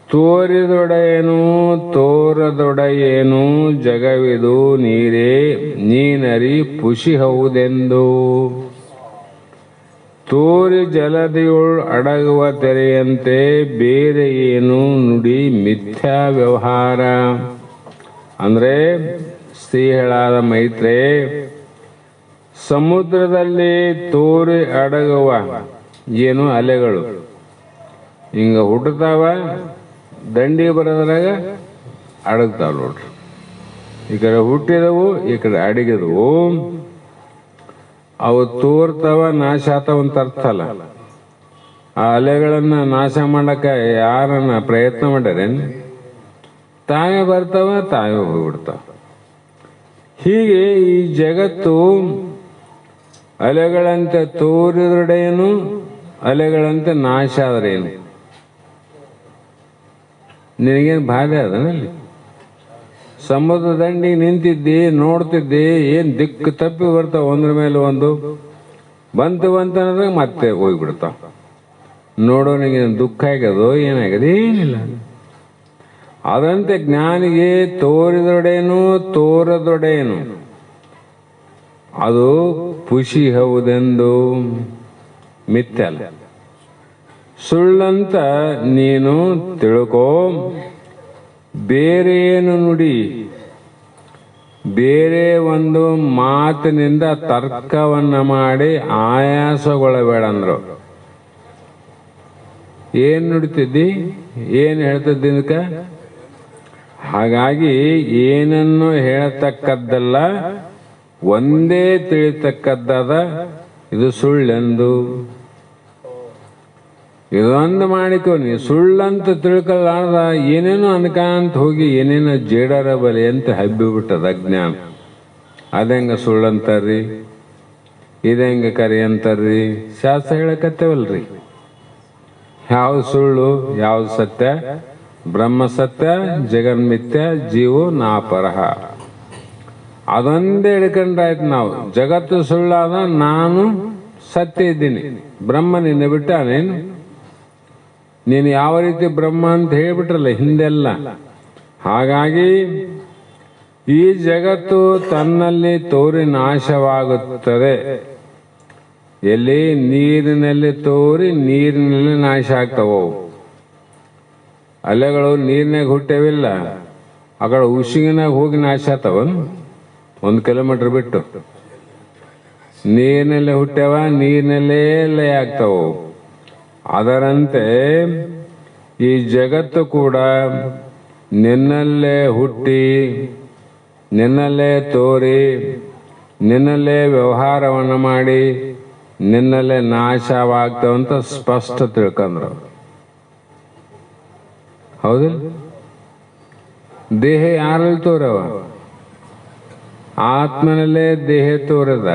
ತೋರಿದೊಡೆಯೇನು ತೋರದೊಡೆಯೇನು ಜಗವಿದು ನೀರೇ ನೀನರಿ ಪುಷಿ ಹೌದೆಂದು. ತೋರಿ ಜಲದಿಯೊಳ್ ಅಡಗುವ ತೆರೆಯಂತೆ ಬೇರೆ ಏನು ನುಡಿ ಮಿಥ್ಯಾ ವ್ಯವಹಾರ. ಅಂದ್ರೆ ಶ್ರೀಹಳಾದ ಮೈತ್ರೆ, ಸಮುದ್ರದಲ್ಲಿ ತೋರಿ ಅಡಗುವ ಏನು ಅಲೆಗಳು ಹಿಂಗ ಹುಟ್ಟುತ್ತಾವ, ದಂಡಿ ಬರೋದ್ರಾಗ ಅಡಗ್ತಾವ ನೋಡ್ರಿ. ಈ ಕಡೆ ಹುಟ್ಟಿದವು, ಈ ಕಡೆ ಅಡಗಿದವು. ಅವು ತೋರ್ತಾವ, ನಾಶ ಆತಾವ ಅಂತ ಅರ್ಥ ಅಲ್ಲ. ಆ ಅಲೆಗಳನ್ನ ನಾಶ ಮಾಡಕ ಯಾರನ್ನ ಪ್ರಯತ್ನ ಮಾಡ್ಯಾರೇನು? ತಾವೇ ಬರ್ತಾವ, ತಾವೇ ಹೋಗ್ಬಿಡ್ತಾವ. ಹೀಗೆ ಈ ಜಗತ್ತು ಅಲೆಗಳಂತೆ ತೋರಿದೊಡೆಯೇನು, ಅಲೆಗಳಂತೆ ನಾಶ ಆದ್ರೇನು? ನಿನಗೇನು ಬಾಧೆ ಅದನಲ್ಲಿ? ಸಮುದ್ರ ದಂಡಿಗೆ ನಿಂತಿದ್ದಿ, ನೋಡ್ತಿದ್ದಿ, ಏನ್ ದಿಕ್ಕು ತಪ್ಪಿ ಬರ್ತಾವ, ಒಂದ್ರ ಮೇಲೆ ಒಂದು ಬಂತು ಅಂತಂದ್ರೆ ಮತ್ತೆ ಹೋಗ್ಬಿಡ್ತಾವ. ನೋಡೋನಿಗೆ ದುಃಖ ಆಗ್ಯದೋ ಏನಾಗ್ಯದ? ಏನಿಲ್ಲ. ಅದಂತೆ ಜ್ಞಾನಿಗೆ ತೋರಿದೊಡೆಯೇನು ತೋರದೊಡೆಯೇನು ಅದು ಖುಷಿ ಹೌದೆಂದು ಮಿಥ್ಯ ಅಲ್ಲ, ಸುಳ್ಳಂತ ನೀನು ತಿಳ್ಕೋ. ಬೇರೆ ಏನು ನುಡಿ, ಬೇರೆ ಒಂದು ಮಾತಿನಿಂದ ತರ್ಕವನ್ನ ಮಾಡಿ ಆಯಾಸಗೊಳ್ಳಬೇಡ ಅಂದ್ರು. ಏನ್ ನುಡಿತಿದ್ದಿ, ಏನ್ ಹೇಳ್ತಿದ್ದಿ ಇದಕ್ಕ? ಹಾಗಾಗಿ ಏನನ್ನು ಹೇಳತಕ್ಕದ್ದಲ್ಲ, ಒಂದೇ ತಿಳಿತಕ್ಕದ್ದದ. ಇದು ಸುಳ್ಳೆಂದು ಇದೊಂದು ಮಾಡಿಕೋ. ನೀ ಸುಳ್ಳಂತ ತಿಳ್ಕೊಳ್ಳಾರ್ದ ಏನೇನೋ ಅನ್ಕಾಂತ ಹೋಗಿ ಏನೇನೋ ಜೇಡರ ಬಲೆ ಅಂತ ಹಬ್ಬಿಬಿಟ್ಟದ ಅಜ್ಞಾನ. ಅದಂಗ ಸುಳ್ಳಂತಾರ್ರಿ, ಇದಂಗ ಕರಿ ಅಂತಾರ್ರಿ. ಶಾಸ್ತ್ರ ಹೇಳಕತ್ತೇವಲ್ರಿ, ಯಾವ್ದು ಸುಳ್ಳು ಯಾವ್ದು ಸತ್ಯ? ಬ್ರಹ್ಮ ಸತ್ಯ, ಜಗನ್ಮಿಥ್ಯ, ಜೀವೋ ನಾಪರಹ. ಅದೊಂದೇ ಹಿಡ್ಕೊಂಡ್ರಾಯ್ತು ನಾವು. ಜಗತ್ತು ಸುಳ್ಳಾದ, ನಾನು ಸತ್ಯ ಇದ್ದೀನಿ. ಬ್ರಹ್ಮ ನಿನ್ನೆ ಬಿಟ್ಟಾನೇನು? ನೀನು ಯಾವ ರೀತಿ ಬ್ರಹ್ಮ ಅಂತ ಹೇಳ್ಬಿಟ್ರಲ್ಲ ಹಿಂದೆಲ್ಲ. ಹಾಗಾಗಿ ಈ ಜಗತ್ತು ತನ್ನಲ್ಲಿ ತೋರಿ ನಾಶವಾಗುತ್ತದೆ. ಎಲ್ಲಿ? ನೀರಿನಲ್ಲಿ ತೋರಿ ನೀರಿನಲ್ಲಿ ನಾಶ ಆಗ್ತಾವ. ಅಲೆಗಳು ನೀರಿನಾಗ ಹುಟ್ಟವಿಲ್ಲ, ಆ ಕಡೆ ಉಸಿಗಿನಾಗ ಹೋಗಿ ನಾಶ ಆತವ 1 ಕಿಲೋಮೀಟರ್ ಬಿಟ್ಟು. ನೀರಿನಲ್ಲೇ ಹುಟ್ಟ್ಯಾವ, ನೀರಿನಲ್ಲೇ ಲಯ ಆಗ್ತಾವು. ಅದರಂತೆ ಈ ಜಗತ್ತು ಕೂಡ ನಿನ್ನಲ್ಲೇ ಹುಟ್ಟಿ, ನಿನ್ನಲ್ಲೇ ತೋರಿ, ನಿನ್ನಲ್ಲೇ ವ್ಯವಹಾರವನ್ನು ಮಾಡಿ, ನಿನ್ನಲ್ಲೇ ನಾಶವಾಗ್ತಾವಂತ ಸ್ಪಷ್ಟ ತಿಳ್ಕೊಂಡ್ರು. ಹೌದಿಲ್ಲ? ದೇಹ ಯಾರಲ್ಲಿ ತೋರವ? ಆತ್ಮನಲ್ಲೇ ದೇಹ ತೋರದ.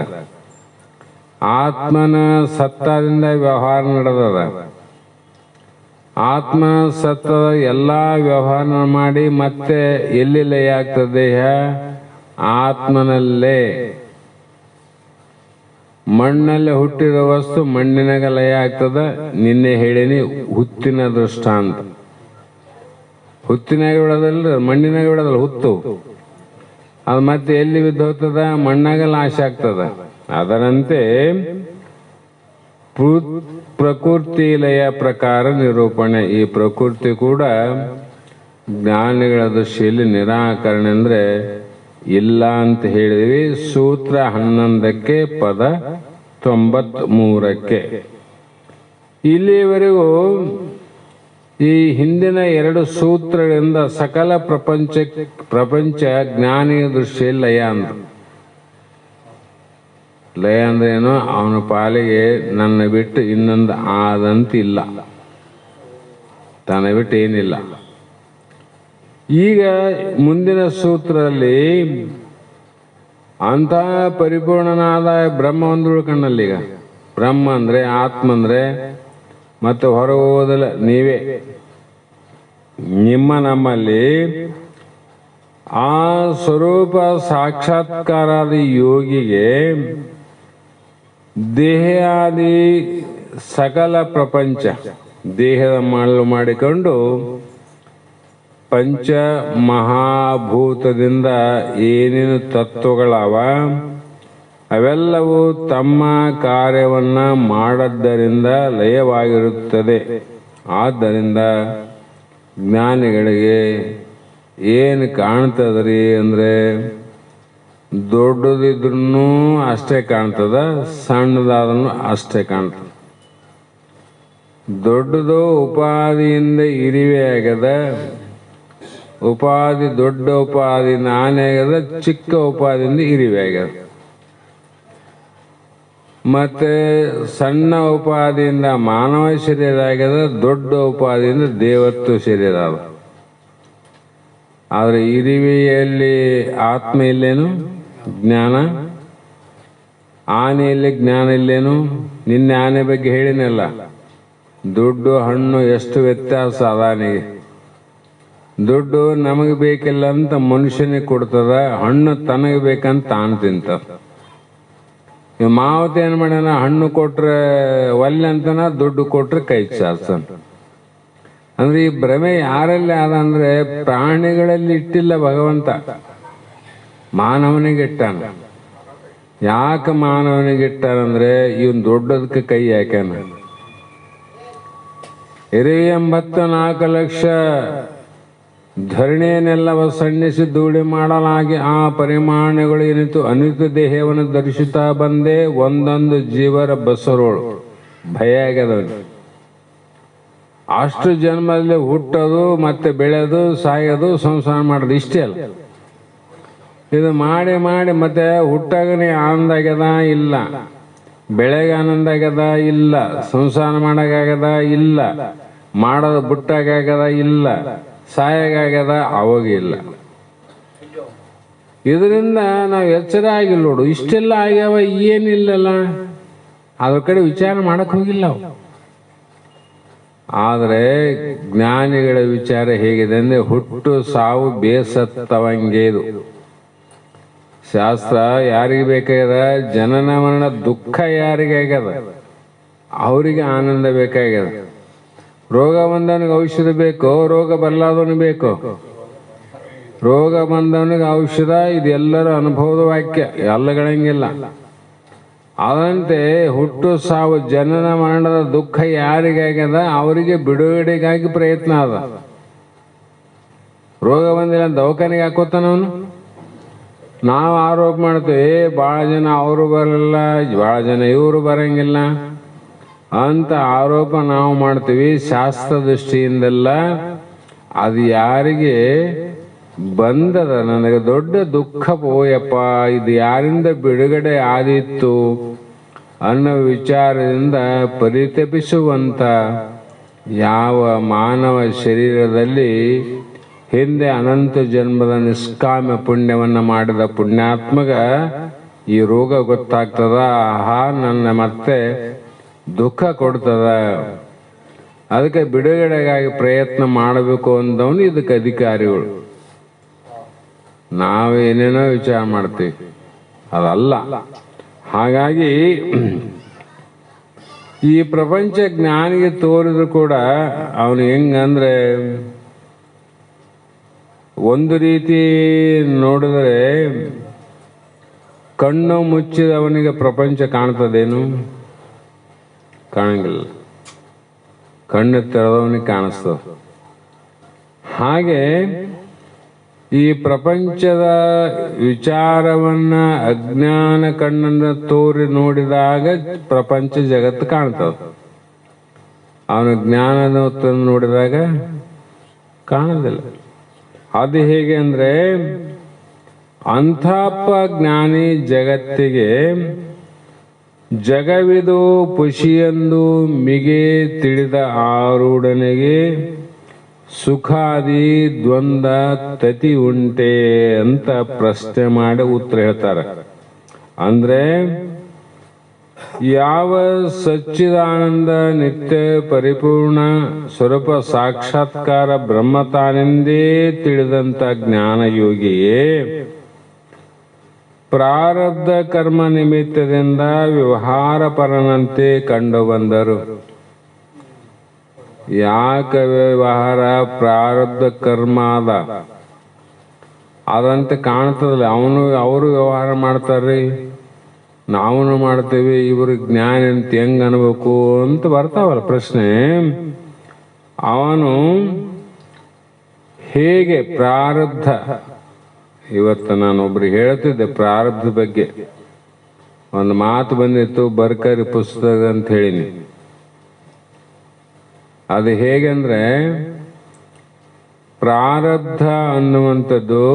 ಆತ್ಮನ ಸತ್ತದಿಂದ ವ್ಯವಹಾರ ನಡೆದದ. ಆತ್ಮ ಸತ್ತದ ಎಲ್ಲ ವ್ಯವಹಾರ ಮಾಡಿ ಮತ್ತೆ ಎಲ್ಲಿ ಲಯ ಆಗ್ತದೆ ದೇಹ? ಆತ್ಮನಲ್ಲೇ. ಮಣ್ಣಲ್ಲೇ ಹುಟ್ಟಿದ ವಸ್ತು ಮಣ್ಣಿನಾಗ ಲಯ ಆಗ್ತದ. ನಿನ್ನೆ ಹೇಳಿನಿ ಹುತ್ತಿನ ದೃಷ್ಟಾಂತ. ಹುತ್ತಿನಾಗ ಬಿಡೋದಲ್ಲ, ಮಣ್ಣಿನಾಗ ಬಿಡೋದಲ್ಲ ಹುತ್ತು. ಅದು ಮತ್ತೆ ಎಲ್ಲಿ ಬಿದ್ದು ಹೋಗ್ತದ? ಮಣ್ಣಾಗ ನಾಶ ಆಗ್ತದ. ಅದರಂತೆ ಪ್ರಕೃತಿ ಲಯ ಪ್ರಕಾರ ನಿರೂಪಣೆ. ಈ ಪ್ರಕೃತಿ ಕೂಡ ಜ್ಞಾನಿಗಳ ದೃಷ್ಟಿಯಲ್ಲಿ ನಿರಾಕರಣೆ ಅಂದ್ರೆ ಇಲ್ಲ ಅಂತ ಹೇಳಿದ್ವಿ. ಸೂತ್ರ 11ಕ್ಕೆ ಪದ 93ಕ್ಕೆ. ಇಲ್ಲಿವರೆಗೂ ಈ ಹಿಂದಿನ 2 ಸೂತ್ರಗಳಿಂದ ಸಕಲ ಪ್ರಪಂಚ ಜ್ಞಾನಿಯ ದೃಷ್ಟಿಯಲ್ಲಿ ಲಯ ಅಂದ್ರು. ಲಯ ಅಂದ್ರೆ ಏನು? ಅವನ ಪಾಲಿಗೆ ನನ್ನ ಬಿಟ್ಟು ಇನ್ನೊಂದು ಆದಂತಿಲ್ಲ, ತನ್ನ ಬಿಟ್ಟು ಏನಿಲ್ಲ. ಈಗ ಮುಂದಿನ ಸೂತ್ರದಲ್ಲಿ ಅಂತಹ ಪರಿಪೂರ್ಣನಾದ ಬ್ರಹ್ಮ ಒಂದು ಉಳ್ಕಣ್ಣಲ್ಲಿ. ಈಗ ಬ್ರಹ್ಮ ಅಂದ್ರೆ ಆತ್ಮ ಅಂದ್ರೆ ಮತ್ತೆ ಹೊರಗೆ ಹೋಗೋದಿಲ್ಲ, ನೀವೇ. ನಿಮ್ಮ ನಮ್ಮಲ್ಲಿ ಆ ಸ್ವರೂಪ ಸಾಕ್ಷಾತ್ಕಾರಾದ ಯೋಗಿಗೆ ದೇಹಾದಿ ಸಕಲ ಪ್ರಪಂಚ ದೇಹದ ಮಾಡಲು ಮಾಡಿಕೊಂಡು ಪಂಚ ಮಹಾಭೂತದಿಂದ ಏನೇನು ತತ್ವಗಳವ ಅವೆಲ್ಲವೂ ತಮ್ಮ ಕಾರ್ಯವನ್ನ ಮಾಡದ್ದರಿಂದ ಲಯವಾಗಿರುತ್ತದೆ. ಆದ್ದರಿಂದ ಜ್ಞಾನಿಗಳಿಗೆ ಏನು ಕಾಣ್ತದ್ರಿ ಅಂದ್ರೆ ದೊಡ್ಡದಿದ್ರೂ ಅಷ್ಟೇ ಕಾಣ್ತದ, ಸಣ್ಣದಾದ್ರೂ ಅಷ್ಟೇ ಕಾಣ್ತದ. ದೊಡ್ಡದು ಉಪಾಧಿಯಿಂದ ಇರಿವೆ ಆಗ್ಯದ, ಉಪಾಧಿ ದೊಡ್ಡ ಉಪಾಧಿ ನಾನೇ ಆಗ್ಯದ, ಚಿಕ್ಕ ಉಪಾಧಿಯಿಂದ ಇರಿವೆ ಆಗ್ಯದ. ಮತ್ತೆ ಸಣ್ಣ ಉಪಾಧಿಯಿಂದ ಮಾನವ ಶರೀರ ಆಗ್ಯದ, ದೊಡ್ಡ ಉಪಾಧಿಯಿಂದ ದೇವತ್ವ ಶರೀರ ಅದ. ಆದ್ರೆ ಇರಿವೆಯಲ್ಲಿ ಆತ್ಮ ಇಲ್ಲೇನು? ಜ್ಞಾನ. ಆನೆಯಲ್ಲಿ ಜ್ಞಾನ ಇಲ್ಲೇನು? ನಿನ್ನೆ ಆನೆ ಬಗ್ಗೆ ಹೇಳಿನಲ್ಲ, ದುಡ್ಡು ಹಣ್ಣು ಎಷ್ಟು ವ್ಯತ್ಯಾಸ ಅದಾನಿಗೆ. ದುಡ್ಡು ನಮಗೆ ಬೇಕಿಲ್ಲ ಅಂತ ಮನುಷ್ಯನಿಗೆ ಕೊಡ್ತದ, ಹಣ್ಣು ತನಗೆ ಬೇಕಂತ ತಾನು ತಿಂತದ. ಮಾವತ ಏನ್ ಮಾಡ್ಯಾನ? ಹಣ್ಣು ಕೊಟ್ರೆ ಒಲ್ಲೆ ಅಂತನ, ದುಡ್ಡು ಕೊಟ್ರೆ ಕೈ ಚಾರ್ಸನ್. ಅಂದ್ರೆ ಈ ಭ್ರಮೆ ಯಾರಲ್ಲಿ ಆದ ಅಂದ್ರೆ ಪ್ರಾಣಿಗಳಲ್ಲಿ ಇಟ್ಟಿಲ್ಲ ಭಗವಂತ, ಮಾನವನಿಗೆ ಇಟ್ಟಾನ. ಯಾಕೆ ಮಾನವನಿಗೆ ಇಟ್ಟಾನಂದ್ರೆ ಇವನ್ ದೊಡ್ಡದಕ್ಕೆ ಕೈ ಹಾಕ್ಯಾನ. 84 ಲಕ್ಷ ಧರಣಿಯನ್ನೆಲ್ಲವ ಸಣ್ಣಿಸಿ ಧೂಳಿ ಮಾಡಲಾಗಿ ಆ ಪರಿಮಾಣಗಳು ಏನಿತು ಅನಿತ ದೇಹವನ್ನು ಧರಿಸುತ್ತಾ ಬಂದೆ ಒಂದೊಂದು ಜೀವರ ಬಸರೋಳು ಭಯ ಆಗ್ಯದವನು. ಅಷ್ಟು ಜನ್ಮದಲ್ಲಿ ಹುಟ್ಟೋದು ಮತ್ತೆ ಬೆಳೆದು ಸಾಯೋದು ಸಂಸಾರ ಮಾಡೋದು ಇಷ್ಟೇ ಅಲ್ಲ. ಇದು ಮಾಡಿ ಮಾಡಿ ಮತ್ತೆ ಹುಟ್ಟಾಗನೇ ಆನಂದ ಆಗ್ಯದ ಇಲ್ಲ, ಬೆಳೆಗೆ ಆನಂದ ಆಗ್ಯದ ಇಲ್ಲ, ಸಂಸಾರ ಮಾಡಾಗ್ಯದ ಇಲ್ಲ, ಮಾಡೋದು ಬಿಟ್ಟಾಗ್ಯದ ಇಲ್ಲ, ಸಾಯಾಗ್ಯದ ಅವಾಗ ಇಲ್ಲ. ಇದರಿಂದ ನಾವು ಎಚ್ಚರ ಆಗಿಲ್ಲ ನೋಡು. ಇಷ್ಟೆಲ್ಲ ಆಗ್ಯಾವ ಏನಿಲ್ಲಲ್ಲ, ಅದ್ರ ಕಡೆ ವಿಚಾರ ಮಾಡಕ್ ಹೋಗಿಲ್ಲ ಅವು. ಆದರೆ ಜ್ಞಾನಿಗಳ ವಿಚಾರ ಹೇಗಿದೆ ಅಂದ್ರೆ ಹುಟ್ಟು ಸಾವು ಬೇಸತ್ತವಂಗೇದು. ಶಾಸ್ತ್ರ ಯಾರಿಗೆ ಬೇಕಾಗ್ಯದ? ಜನನ ಮರಣ ದುಃಖ ಯಾರಿಗೆ ಆಗ್ಯದ ಅವರಿಗೆ ಆನಂದ ಬೇಕಾಗ್ಯದ. ರೋಗ ಬಂದವನಿಗೆ ಔಷಧ ಬೇಕು, ರೋಗ ಬರಲಾದವನಿಗೆ ಬೇಕು. ರೋಗ ಬಂದವನಿಗೆ ಔಷಧ, ಇದೆಲ್ಲರ ಅನುಭವದ ವಾಕ್ಯ, ಎಲ್ಲಗಳಂಗಿಲ್ಲ. ಅದಂತೆ ಹುಟ್ಟು ಸಾವು ಜನನ ಮರಣದ ದುಃಖ ಯಾರಿಗಾಗ್ಯದ ಅವರಿಗೆ ಬಿಡುಗಡೆಗಾಗಿ ಪ್ರಯತ್ನ ಅದ. ರೋಗ ಬಂದಿಲ್ಲ ದವಾಖಾನೆಗೆ ಹಾಕೋತಾನ ಅವನು. ನಾವು ಆರೋಪ ಮಾಡ್ತೀವಿ ಭಾಳ ಜನ ಅವರು ಬರಲ್ಲ, ಭಾಳ ಜನ ಇವರು ಬರಂಗಿಲ್ಲ ಅಂತ ಆರೋಪ ನಾವು ಮಾಡ್ತೀವಿ. ಶಾಸ್ತ್ರ ದೃಷ್ಟಿಯಿಂದಲ್ಲ, ಅದು ಯಾರಿಗೆ ಬಂದದ ನನಗೆ ದೊಡ್ಡ ದುಃಖ ಪೋಯಪ್ಪ, ಇದು ಯಾರಿಂದ ಬಿಡುಗಡೆ ಆದಿತ್ತು ಅನ್ನೋ ವಿಚಾರದಿಂದ ಪರಿತಪಿಸುವಂತ ಯಾವ ಮಾನವ ಶರೀರದಲ್ಲಿ ಹಿಂದೆ ಅನಂತ ಜನ್ಮದ ನಿಷ್ಕಾಮ್ಯ ಪುಣ್ಯವನ್ನು ಮಾಡಿದ ಪುಣ್ಯಾತ್ಮಗ ಈ ರೋಗ ಗೊತ್ತಾಗ್ತದ, ಆಹಾ ನನ್ನ ಮತ್ತೆ ದುಃಖ ಕೊಡ್ತದ, ಅದಕ್ಕೆ ಬಿಡುಗಡೆಗಾಗಿ ಪ್ರಯತ್ನ ಮಾಡಬೇಕು ಅಂದವನು ಇದಕ್ಕೆ ಅಧಿಕಾರಿಗಳು. ನಾವೇನೇನೋ ವಿಚಾರ ಮಾಡ್ತೀವಿ, ಅದಲ್ಲ. ಹಾಗಾಗಿ ಈ ಪ್ರಪಂಚ ಜ್ಞಾನಿಗೆ ತೋರಿದ್ರು ಕೂಡ ಅವನು ಹೆಂಗಂದ್ರೆ, ಒಂದು ರೀತಿ ನೋಡಿದರೆ ಕಣ್ಣು ಮುಚ್ಚಿದವನಿಗೆ ಪ್ರಪಂಚ ಕಾಣ್ತದೇನು? ಕಾಣಂಗಿಲ್ಲ. ಕಣ್ಣು ತೆರೆದವನಿಗೆ ಕಾಣಿಸ್ತದ. ಹಾಗೆ ಈ ಪ್ರಪಂಚದ ವಿಚಾರವನ್ನ ಅಜ್ಞಾನ ಕಣ್ಣನ್ನು ತೋರಿ ನೋಡಿದಾಗ ಪ್ರಪಂಚ ಜಗತ್ತು ಕಾಣ್ತದ. ಅವನು ಜ್ಞಾನದ ನೋಡಿದಾಗ ಕಾಣೋದಿಲ್ಲ. ಅದು ಹೇಗೆ ಅಂದ್ರೆ, ಅಂಥಪ್ಪ ಜ್ಞಾನಿ ಜಗತ್ತಿಗೆ ಜಗವಿದು ಪುಷಿಯೆಂದು ಮಿಗೆ ತಿಳಿದ ಆರೂಢನಿಗೆ ಸುಖಾದಿ ದ್ವಂದ್ವ ತತಿ ಉಂಟೆ ಅಂತ ಪ್ರಶ್ನೆ ಮಾಡಿ ಉತ್ತರ ಹೇಳ್ತಾರೆ. ಅಂದ್ರೆ ಯಾವ ಸಚ್ಚಿದಾನಂದ ನಿತ್ಯ ಪರಿಪೂರ್ಣ ಸ್ವರೂಪ ಸಾಕ್ಷಾತ್ಕಾರ ಬ್ರಹ್ಮ ತಾನೆಂದೇ ತಿಳಿದಂತ ಜ್ಞಾನಯೋಗಿಯೇ ಪ್ರಾರಬ್ಧ ಕರ್ಮ ನಿಮಿತ್ತದಿಂದ ವ್ಯವಹಾರ ಪರನಂತೆ ಕಂಡು ಬಂದರು. ಯಾಕೆ ವ್ಯವಹಾರ? ಪ್ರಾರಬ್ಧ ಕರ್ಮ ಅದಂತೆ ಕಾಣ್ತದಲ್ಲ. ಅವರು ವ್ಯವಹಾರ ಮಾಡ್ತಾರ್ರಿ, ನಾವು ಮಾಡ್ತೇವೆ, ಇವರು ಜ್ಞಾನ ಅಂತ ಹೆಂಗ್ ಅನ್ಬೇಕು ಅಂತ ಬರ್ತಾವಲ್ಲ ಪ್ರಶ್ನೆ. ಅವನು ಹೇಗೆ ಪ್ರಾರಬ್ಧ, ಇವತ್ತು ನಾನು ಒಬ್ರಿಗೆ ಹೇಳ್ತಿದ್ದೆ ಪ್ರಾರಬ್ಧ ಬಗ್ಗೆ. ಒಂದು ಮಾತು ಬಂದಿತ್ತು ಬರ್ಕರಿ ಪುಸ್ತಕ ಅಂತ ಹೇಳಿನಿ. ಅದು ಹೇಗೆಂದ್ರೆ, ಪ್ರಾರಬ್ಧ ಅನ್ನುವಂಥದ್ದು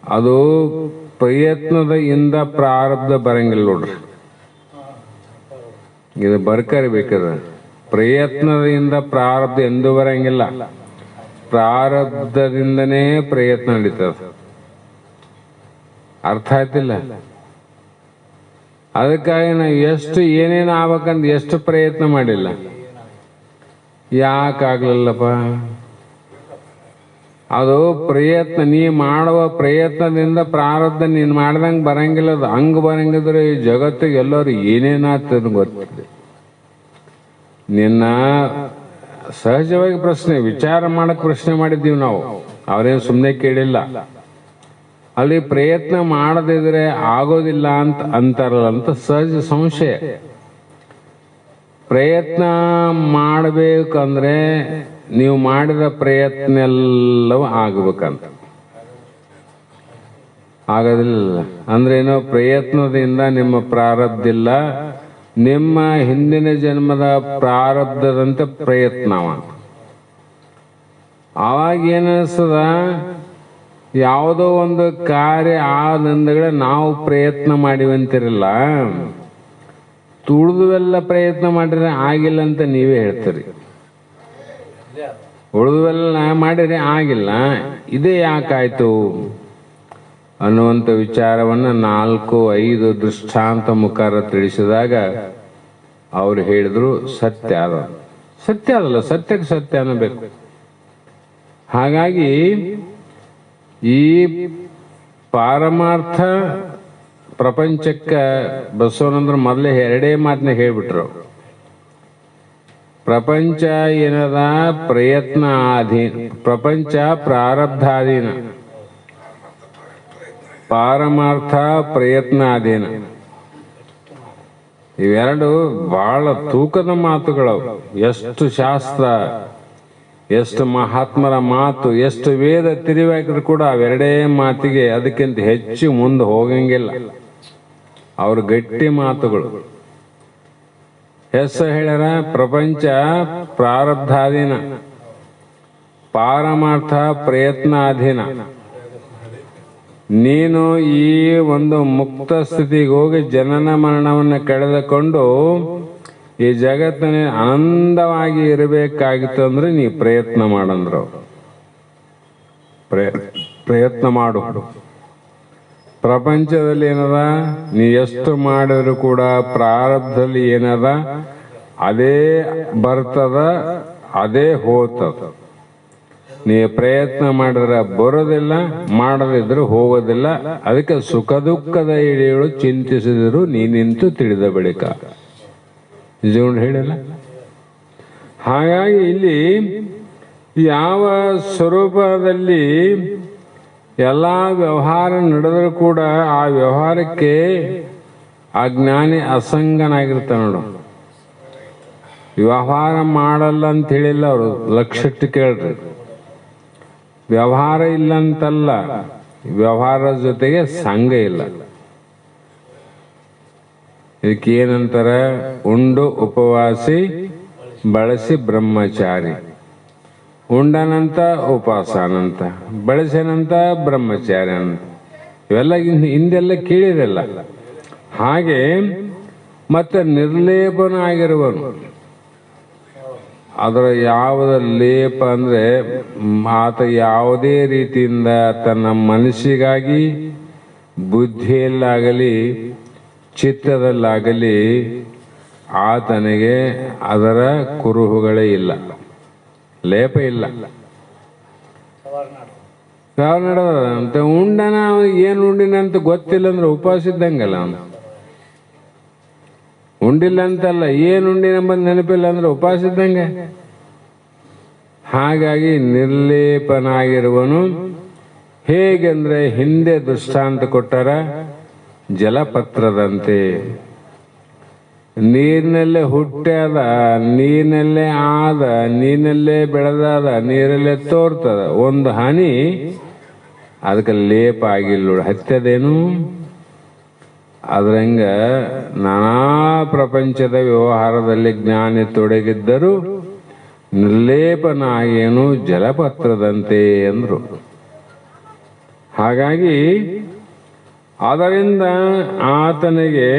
ಅದು ಪ್ರಯತ್ನದ ಇಂದ ಪ್ರಾರಬ್ಧ ಬರಂಗಿಲ್ಲ ನೋಡ್ರಿ. ಇದು ಬರ್ಕರಿ ಬೇಕಾದ್ರೆ ಪ್ರಯತ್ನದಿಂದ ಪ್ರಾರಬ್ಧ ಎಂದೂ ಬರಂಗಿಲ್ಲ. ಪ್ರಾರಬ್ಧದಿಂದನೇ ಪ್ರಯತ್ನ ನಡೀತದ. ಅರ್ಥ ಆಯ್ತಿಲ್ಲ? ಅದಕ್ಕಾಗಿ ನಾವು ಎಷ್ಟು ಏನೇನು ಆಗ್ಬೇಕಂತ ಎಷ್ಟು ಪ್ರಯತ್ನ ಮಾಡಿಲ್ಲ. ಯಾಕಾಗ್ಲಿಲ್ಲಪ್ಪ? ಅದು ಪ್ರಯತ್ನ, ನೀ ಮಾಡುವ ಪ್ರಯತ್ನದಿಂದ ಪ್ರಾರಬ್ಧ ನೀನ್ ಮಾಡ್ದಂಗೆ ಬರಂಗಿಲ್ಲ. ಅದು ಹಂಗ ಬರಂಗಿದ್ರೆ ಈ ಜಗತ್ತಿಗೆ ಎಲ್ಲರೂ ಏನೇನಾಗ್ತದೆ ಗೊತ್ತಿದೆ. ನಿನ್ನ ಸಹಜವಾಗಿ ಪ್ರಶ್ನೆ ವಿಚಾರ ಮಾಡಕ್ ಪ್ರಶ್ನೆ ಮಾಡಿದ್ದೀವಿ ನಾವು, ಅವ್ರೇನು ಸುಮ್ಮನೆ ಕೇಳಿಲ್ಲ. ಅಲ್ಲಿ ಪ್ರಯತ್ನ ಮಾಡದಿದ್ರೆ ಆಗೋದಿಲ್ಲ ಅಂತ ಅಂತಾರಲ್ಲ ಅಂತ ಸಹಜ ಸಂಶಯ. ಪ್ರಯತ್ನ ಮಾಡಬೇಕಂದ್ರೆ ನೀವು ಮಾಡಿದ ಪ್ರಯತ್ನ ಎಲ್ಲವೂ ಆಗ್ಬೇಕಂತ. ಆಗೋದಿಲ್ಲ ಅಂದ್ರೇನೋ ಪ್ರಯತ್ನದಿಂದ ನಿಮ್ಮ ಪ್ರಾರಬ್ಧ ಇಲ್ಲ, ನಿಮ್ಮ ಹಿಂದಿನ ಜನ್ಮದ ಪ್ರಾರಬ್ಧದಂತೆ ಪ್ರಯತ್ನವ. ಆವಾಗ ಏನನ್ನಿಸ್ತದ, ಯಾವುದೋ ಒಂದು ಕಾರ್ಯ ಆದಂದಗಳೇ ನಾವು ಪ್ರಯತ್ನ ಮಾಡಿವಂತಿರಲ್ಲ, ತುಳಿದುವೆಲ್ಲ ಪ್ರಯತ್ನ ಮಾಡಿದ್ರೆ ಆಗಿಲ್ಲ ಅಂತ ನೀವೇ ಹೇಳ್ತೀರಿ. ಉಳಿದುವೆಲ್ಲ ಮಾಡಿದ್ರೆ ಆಗಿಲ್ಲ, ಇದೇ ಯಾಕಾಯ್ತು ಅನ್ನುವಂಥ ವಿಚಾರವನ್ನು 4-5 ದೃಷ್ಟಾಂತ ಮುಖಾರ ತಿಳಿಸಿದಾಗ ಅವ್ರು ಹೇಳಿದ್ರು ಸತ್ಯ ಅದ. ಸತ್ಯ ಅದಲ್ಲ, ಸತ್ಯಕ್ಕೆ ಸತ್ಯ ಅನ್ನಬೇಕು. ಹಾಗಾಗಿ ಈ ಪಾರಮಾರ್ಥ ಪ್ರಪಂಚಕ್ಕೆ ಬಸವನಂದ್ರ ಮೊದಲೇ 2 ಮಾತನ್ನ ಹೇಳ್ಬಿಟ್ರು. ಪ್ರಪಂಚ ಏನದ? ಪ್ರಯತ್ನ ಅಧೀನ. ಪ್ರಪಂಚ ಪ್ರಾರಬ್ಧಾಧೀನ, ಪಾರಮಾರ್ಥ ಪ್ರಯತ್ನ ಅಧೀನ. ಇವೆರಡು ಬಹಳ ತೂಕದ ಮಾತುಗಳು. ಎಷ್ಟು ಶಾಸ್ತ್ರ ಎಷ್ಟು ಮಹಾತ್ಮರ ಮಾತು, ಎಷ್ಟು ವೇದ ತಿರುವಾಕಿದ್ರು ಕೂಡ ಅವೆರಡೇ ಮಾತಿಗೆ ಅದಕ್ಕಿಂತ ಹೆಚ್ಚು ಮುಂದೆ ಹೋಗಂಗಿಲ್ಲ. ಅವ್ರ ಗಟ್ಟಿ ಮಾತುಗಳು. ಹೇಳ್ಯಾರ, ಪ್ರಪಂಚ ಪ್ರಾರಬ್ಧಾಧೀನ, ಪಾರಮಾರ್ಥ ಪ್ರಯತ್ನಾಧೀನ. ನೀನು ಈ ಒಂದು ಮುಕ್ತ ಸ್ಥಿತಿಗೆ ಹೋಗಿ ಜನನ ಮರಣವನ್ನು ಕಳೆದುಕೊಂಡು ಈ ಜಗತ್ತಿನ ಆನಂದವಾಗಿ ಇರಬೇಕಾಗಿತ್ತು ಅಂದ್ರೆ ನೀ ಪ್ರಯತ್ನ ಮಾಡಂದ್ರು. ಪ್ರಯತ್ನ ಮಾಡು. ಪ್ರಪಂಚದಲ್ಲಿ ಏನದ, ನೀ ಎಷ್ಟು ಮಾಡಿದ್ರು ಕೂಡ ಪ್ರಾರಬ್ಧದಲ್ಲಿ ಏನದ ಅದೇ ಬರ್ತದ, ಅದೇ ಹೋಗ್ತದ. ನೀ ಪ್ರಯತ್ನ ಮಾಡಿದ್ರೆ ಬರೋದಿಲ್ಲ, ಮಾಡದಿದ್ರು ಹೋಗೋದಿಲ್ಲ. ಅದಕ್ಕೆ ಸುಖ ದುಃಖದ ಇಡಿಗಳು ಚಿಂತಿಸಿದರು ನೀ ನಿಂತು ತಿಳಿದ ಬಳಿಕ. ನಿಜಗೊಂಡು ಹೇಳಿಲ್ಲ. ಹಾಗಾಗಿ ಇಲ್ಲಿ ಯಾವ ಸ್ವರೂಪದಲ್ಲಿ ಎಲ್ಲ ವ್ಯವಹಾರ ನಡೆದರೂ ಕೂಡ ಆ ವ್ಯವಹಾರಕ್ಕೆ ಆ ಜ್ಞಾನಿ ಅಸಂಗನಾಗಿರ್ತಾನೆ ನೋಡು. ವ್ಯವಹಾರ ಮಾಡಲ್ಲ ಅಂತ ಹೇಳಿಲ್ಲ ಅವರು, ಲಕ್ಷಟ್ಟು ಕೇಳ್ರಿ. ವ್ಯವಹಾರ ಇಲ್ಲ ಅಂತಲ್ಲ, ವ್ಯವಹಾರದ ಜೊತೆಗೆ ಸಂಘ ಇಲ್ಲ. ಇದಕ್ಕೆ ಏನಂತಾರ, ಉಂಡು ಉಪವಾಸಿ ಬಳಸಿ ಬ್ರಹ್ಮಚಾರಿ. ಉಂಡನಂತ ಉಪವಾಸನಂತ, ಬಳಸನಂತ ಬ್ರಹ್ಮಚಾರಿ ಅಂತ. ಇವೆಲ್ಲ ಹಿಂದೆಲ್ಲ ಕೇಳಿರಲ್ಲ. ಹಾಗೆ ಮತ್ತೆ ನಿರ್ಲೇಪನ ಆಗಿರುವನು. ಅದರ ಯಾವುದ ಲೇಪ ಅಂದ್ರೆ ಆತ ಯಾವುದೇ ರೀತಿಯಿಂದ ತನ್ನ ಮನಸ್ಸಿಗಾಗಿ ಬುದ್ಧಿಯಲ್ಲಾಗಲಿ ಚಿತ್ತದಲ್ಲಾಗಲಿ ಆತನಿಗೆ ಅದರ ಕುರುಹುಗಳೇ ಇಲ್ಲ, ಲೇಪ ಇಲ್ಲ. ಅಂತ ಉಂಡನ ಏನು ಉಂಡಿನ ಅಂತ ಗೊತ್ತಿಲ್ಲ ಅಂದ್ರೆ ಉಪವಾಸ ಇದ್ದಂಗಲ್ಲ ಅವನು. ಉಂಡಿಲ್ಲ ಅಂತಲ್ಲ, ಏನು ಉಂಡಿನೆಂಬ ನೆನಪಿಲ್ಲ ಅಂದ್ರೆ ಉಪವಾಸ ಇದ್ದಂಗೆ. ಹಾಗಾಗಿ ನಿರ್ಲೇಪನಾಗಿರುವನು. ಹೇಗೆಂದ್ರೆ ಹಿಂದೆ ದೃಷ್ಟಾಂತ ಕೊಟ್ಟರ, ಜಲಪತ್ರದಂತೆ. ನೀರಿನಲ್ಲೇ ಹುಟ್ಟ್ಯಾದ, ನೀರಿನಲ್ಲೇ ಆದ, ನೀರಿನಲ್ಲೇ ಬೆಳೆದಾದ, ನೀರಲ್ಲೇ ತೋರ್ತದ. ಒಂದು ಹನಿ ಅದಕ್ಕೆ ಲೇಪ ಆಗಿಲ್ಲ, ಹತ್ತದೇನು. ಅದ್ರಂಗ ನಾನಾ ಪ್ರಪಂಚದ ವ್ಯವಹಾರದಲ್ಲಿ ಜ್ಞಾನಿ ತೊಡಗಿದ್ದರೂ ನಿರ್ಲೇಪನಾಗೇನು ಜಲಪತ್ರದಂತೆ ಎಂದ್ರು. ಹಾಗಾಗಿ ಅದರಿಂದ ಆತನಿಗೆ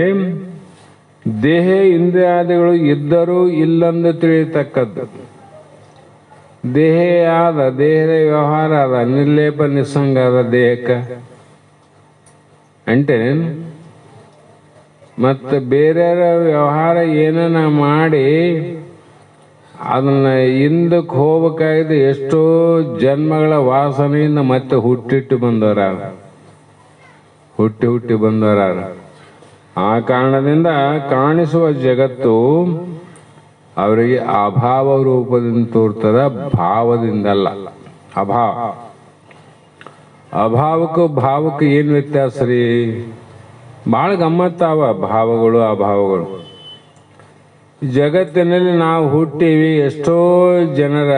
ದೇಹ ಇಂದ್ರಿಯಾದಿಗಳು ಇದ್ದರೂ ಇಲ್ಲಂದು ತಿಳಿಯತಕ್ಕದ್ದು. ದೇಹ ಆದ, ದೇಹದ ವ್ಯವಹಾರ ಅದ, ನಿರ್ಲೇಪ ನಿಸ್ಸಂಗ ಅದ ದೇಹಕ್ಕೆ ಅಂಟೆ. ಮತ್ತೆ ಬೇರೆಯವರ ವ್ಯವಹಾರ ಏನನ್ನ ಮಾಡಿ ಅದನ್ನ ಹಿಂದಕ್ಕೆ ಹೋಗ್ಬೇಕಾಗಿದೆ. ಎಷ್ಟೋ ಜನ್ಮಗಳ ವಾಸನೆಯಿಂದ ಮತ್ತೆ ಹುಟ್ಟಿ ಬಂದವರ. ಆ ಕಾರಣದಿಂದ ಕಾಣಿಸುವ ಜಗತ್ತು ಅವರಿಗೆ ಅಭಾವ ರೂಪದಿಂದ ತೋರ್ತದ, ಭಾವದಿಂದಲ್ಲ. ಅಭಾವಕ್ಕೂ ಭಾವಕ್ಕೂ ಏನು ವ್ಯತ್ಯಾಸ ರೀ? ಬಹಳ ಗಮ್ಮತ್ತಾವ ಭಾವಗಳು ಅಭಾವಗಳು. ಜಗತ್ತಿನಲ್ಲಿ ನಾವು ಹುಟ್ಟಿವಿ, ಎಷ್ಟೋ ಜನರ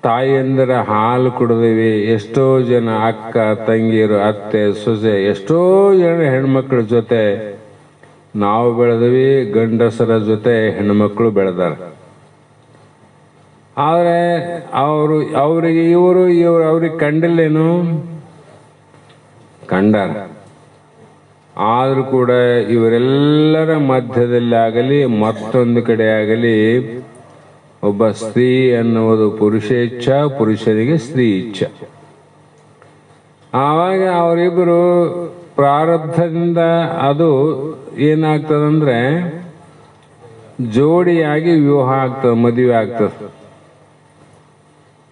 ತಾಯಿಯಂದರ ಹಾಲು ಕುಡಿದಿವಿ, ಎಷ್ಟೋ ಜನ ಅಕ್ಕ ತಂಗಿಯರು, ಅತ್ತೆ ಸೊಸೆ, ಎಷ್ಟೋ ಜನ ಹೆಣ್ಮಕ್ಳ ಜೊತೆ ನಾವು ಬೆಳೆದ್ವಿ, ಗಂಡಸರ ಜೊತೆ ಹೆಣ್ಮಕ್ಳು ಬೆಳೆದಾರ. ಆದರೆ ಅವ್ರಿಗೆ ಇವರು ಅವ್ರಿಗೆ ಕಂಡಿಲ್ಲೇನು? ಕಂಡಾರ. ಆದ್ರೂ ಕೂಡ ಇವರೆಲ್ಲರ ಮಧ್ಯದಲ್ಲಿ ಆಗಲಿ ಮತ್ತೊಂದು ಕಡೆ ಆಗಲಿ ಒಬ್ಬ ಸ್ತ್ರೀ ಅನ್ನುವುದು ಪುರುಷ ಇಚ್ಛ, ಪುರುಷನಿಗೆ ಸ್ತ್ರೀ ಇಚ್ಛ. ಆವಾಗ ಅವರಿಬ್ಬರು ಪ್ರಾರಬ್ಧದಿಂದ ಅದು ಏನಾಗ್ತದಂದ್ರೆ ಜೋಡಿಯಾಗಿ ವಿವಾಹ ಆಗ್ತದೆ, ಮದುವೆ ಆಗ್ತದೆ.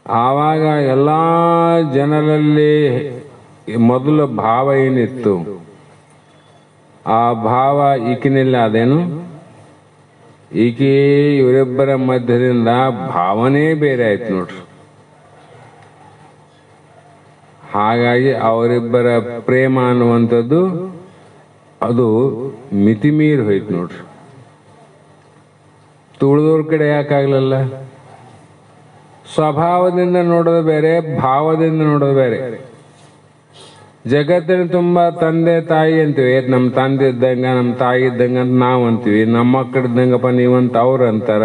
ಆವಾಗ ಎಲ್ಲ ಜನರಲ್ಲಿ ಮೊದಲು ಭಾವ ಏನಿತ್ತು, ಆ ಭಾವ ಈಕಿನಿಲ್ಲ ಅದೇನು. ಈಕೆ ಇವರಿಬ್ಬರ ಮಧ್ಯದಿಂದ ಭಾವನೆ ಬೇರೆ ಆಯ್ತು ನೋಡ್ರಿ. ಹಾಗಾಗಿ ಅವರಿಬ್ಬರ ಪ್ರೇಮ ಅನ್ನುವಂಥದ್ದು ಅದು ಮಿತಿಮೀರಿ ಹೋಯ್ತು ನೋಡ್ರಿ. ತುಳಿದವ್ರ ಕಡೆ ಯಾಕಾಗ್ಲಲ್ಲ? ಸ್ವಭಾವದಿಂದ ನೋಡೋದು ಬೇರೆ, ಭಾವದಿಂದ ನೋಡೋದು ಬೇರೆ. ಜಗತ್ತಿನ ತುಂಬ ತಂದೆ ತಾಯಿ ಅಂತೀವಿ. ನಮ್ಮ ತಂದೆ ಇದ್ದಂಗ, ನಮ್ಮ ತಾಯಿ ಇದ್ದಂಗ ಅಂತ ನಾವು ಅಂತೀವಿ. ನಮ್ಮ ಮಕ್ಕಳು ಇದ್ದಂಗಪ್ಪ ನೀವಂತ ಅವ್ರು ಅಂತಾರ.